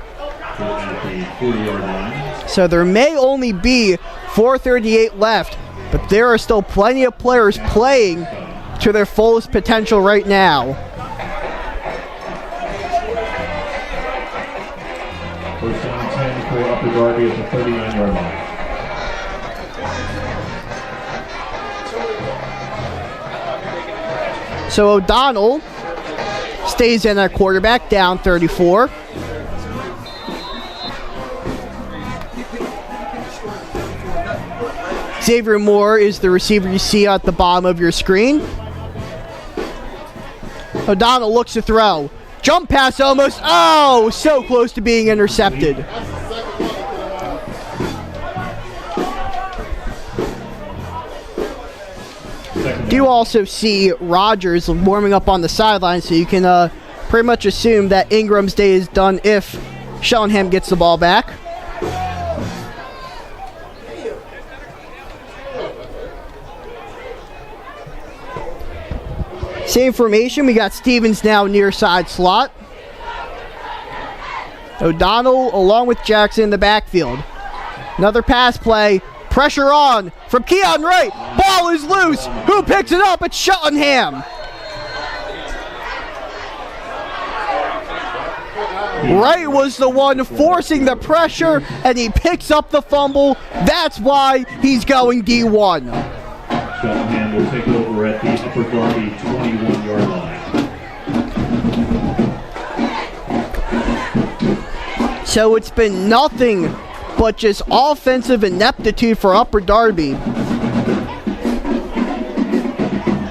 So there may only be 4:38 left, but there are still plenty of players playing to their fullest potential right now. First down and 10 for Upper Darby at the 39-yard line. So O'Donnell stays in at quarterback, down 34. Xavier Moore is the receiver you see at the bottom of your screen. O'Donnell looks to throw. Jump pass almost. Oh, so close to being intercepted. You also see Rogers warming up on the sideline, so you can pretty much assume that Ingram's day is done if Cheltenham gets the ball back. Same formation, we got Stevens now near side slot. O'Donnell along with Jackson in the backfield. Another pass play. Pressure on from Keon Wright. Ball is loose. Who picks it up? It's Cheltenham. Wright was the one forcing the pressure, and he picks up the fumble. That's why he's going D1. Cheltenham will take over at the Upper Darby 21-yard line. So it's been nothing but just offensive ineptitude for Upper Darby,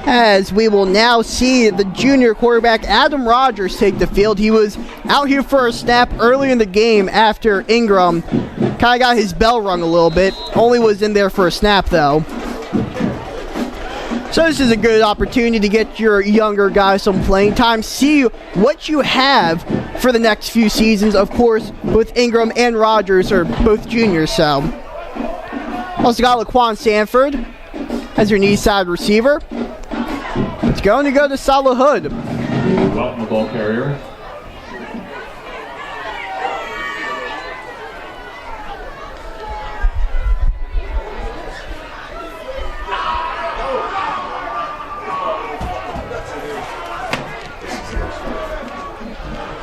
as we will now see the junior quarterback Adam Rogers take the field. He was out here for a snap early in the game after Ingram kind of got his bell rung a little bit. Only was in there for a snap though. So this is a good opportunity to get your younger guys some playing time, see what you have for the next few seasons. Of course, both Ingram and Rogers are both juniors, so. Also got Laquan Sanford as your knee side receiver. It's going to go to Salahud. Welcome the ball carrier.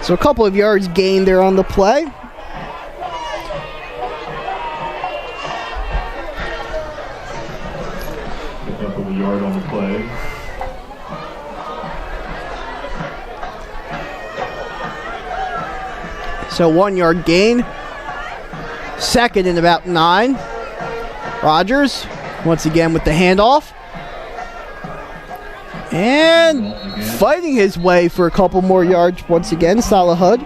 So a couple of yards gained there on the play. Pick up a yard on the play. So 1 yard gain. Second and about 9. Rogers once again with the handoff. And fighting his way for a couple more yards once again, Salahud.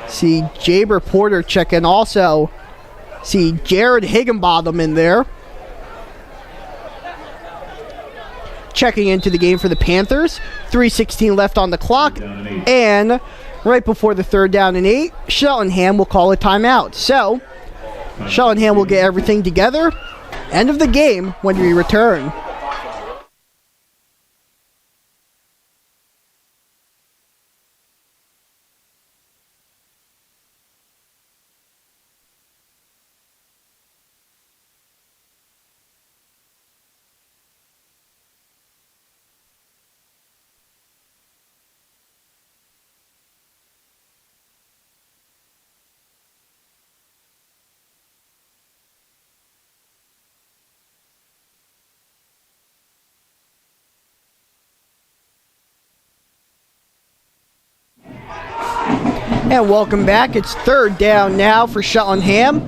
See Jaber Porter check in also. See Jared Higginbotham in there. Checking into the game for the Panthers. 3:16 left on the clock. And right before the 3rd down and 8, Cheltenham will call a timeout. So, Cheltenham will get everything together. End of the game when we return. And welcome back. It's 3rd down now for Cheltenham.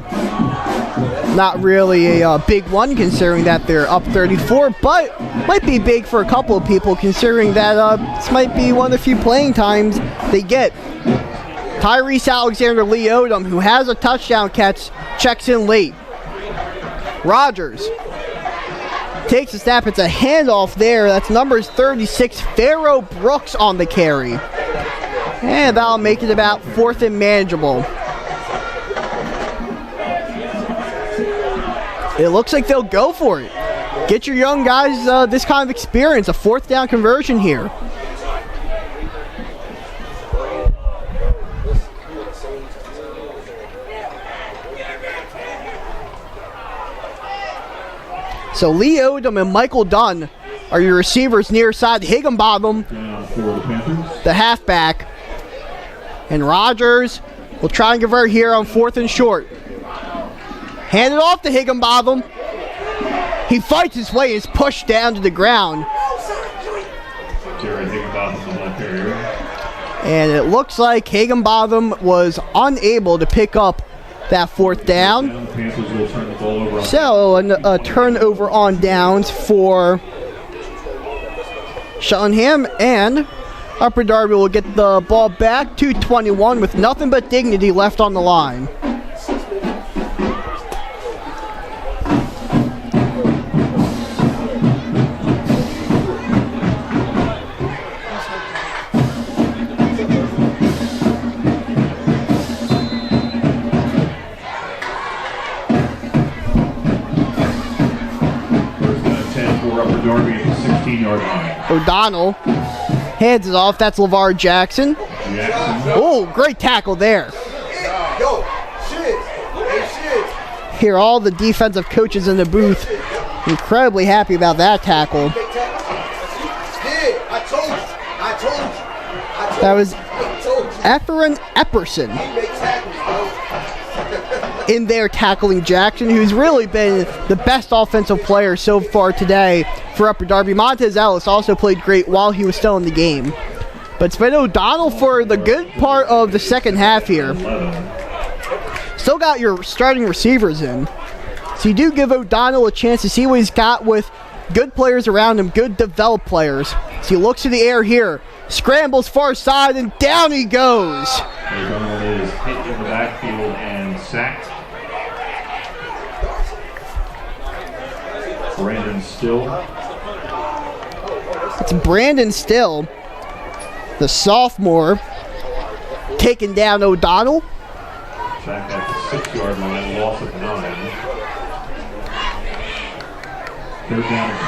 Not really a big one considering that they're up 34, but might be big for a couple of people considering that this might be one of the few playing times they get. Tyrese Alexander-Lee Odom, who has a touchdown catch, checks in late. Rogers takes a snap. It's a handoff there. That's numbers 36, Pharaoh Brooks on the carry. And that'll make it about 4th and manageable. It looks like they'll go for it. Get your young guys this kind of experience, a 4th down conversion here. So Lee Odom and Michael Dunn are your receivers near side. Higginbotham, the halfback. And Rogers will try and convert here on 4th and short. Hand it off to Higginbotham. He fights his way and is pushed down to the ground. And it looks like Higginbotham was unable to pick up that 4th down. So a turnover on downs for Cheltenham, and Upper Darby will get the ball back to 21 with nothing but dignity left on the line. Darby at the 16-yard line. O'Donnell hands it off. That's LeVar Jackson. Oh, great tackle there. Yo, shit. Hey, shit. Hear all the defensive coaches in the booth incredibly happy about that tackle. I told you. That was I told you. Efren Epperson He makes tackles, bro. in there tackling Jackson, who's really been the best offensive player so far today for Upper Darby. Montez Ellis also played great while he was still in the game. But it's been O'Donnell for the good part of the second half here. Still got your starting receivers in. So you do give O'Donnell a chance to see what he's got with good players around him, good developed players. So he looks to the air here, scrambles far side, and down he goes. O'Donnell is hit in the backfield and sacked. Brandon Still. It's Brandon Still, the sophomore, taking down O'Donnell. Sacked at the 6-yard line, loss of 9. 3rd down and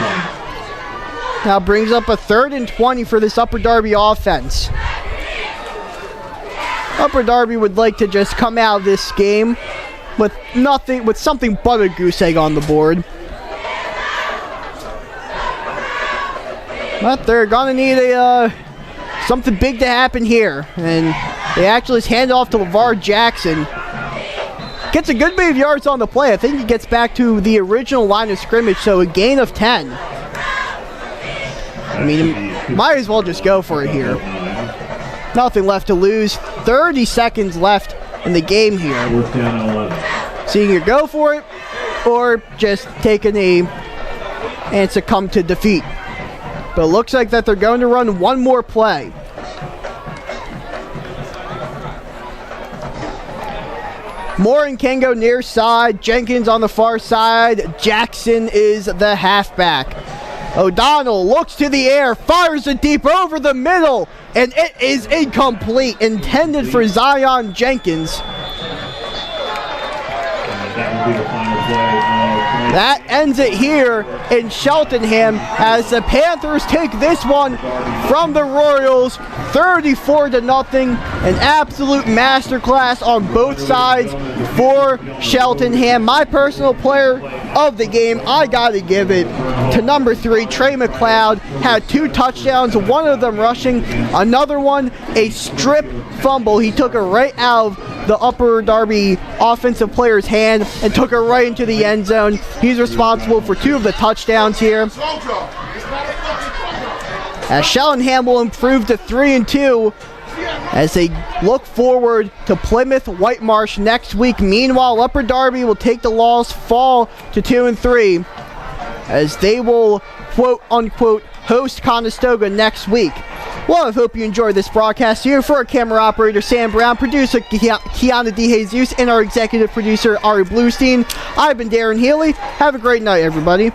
20. Now brings up a 3rd and 20 for this Upper Darby offense. Upper Darby would like to just come out of this game with something but a goose egg on the board. But they're gonna need something big to happen here, and they actually just hand it off to LeVar Jackson. Gets a good bit of yards on the play. I think he gets back to the original line of scrimmage, so a gain of 10. I mean, might as well just go for it here. Nothing left to lose. 30 seconds left in the game here. 4th down and 11. seeing you go for it or just take a knee and succumb to defeat. But it looks like that they're going to run one more play. Moore and Kengo near side, Jenkins on the far side, Jackson is the halfback. O'Donnell looks to the air, fires it deep over the middle, and it is incomplete, intended for Zion Jenkins. That will be the final play of That ends it here in Cheltenham as the Panthers take this one from the Royals 34-0. An absolute masterclass on both sides for Cheltenham. My personal player of the game, I gotta give it to number 3, Trey McLeod. Had 2 touchdowns, one of them rushing, another one a strip fumble. He took it right out of the Upper Darby offensive player's hand and took it right into the end zone. He's responsible for 2 of the touchdowns here. As Cheltenham will improve to 3-2 as they look forward to Plymouth Whitemarsh next week. Meanwhile, Upper Darby will take the loss, fall to 2-3 as they will quote unquote host Conestoga next week. Well, I hope you enjoyed this broadcast here. For our camera operator, Sam Brown, producer, Kiana DeJesus, and our executive producer, Ari Bluestein, I've been Darren Healy. Have a great night, everybody.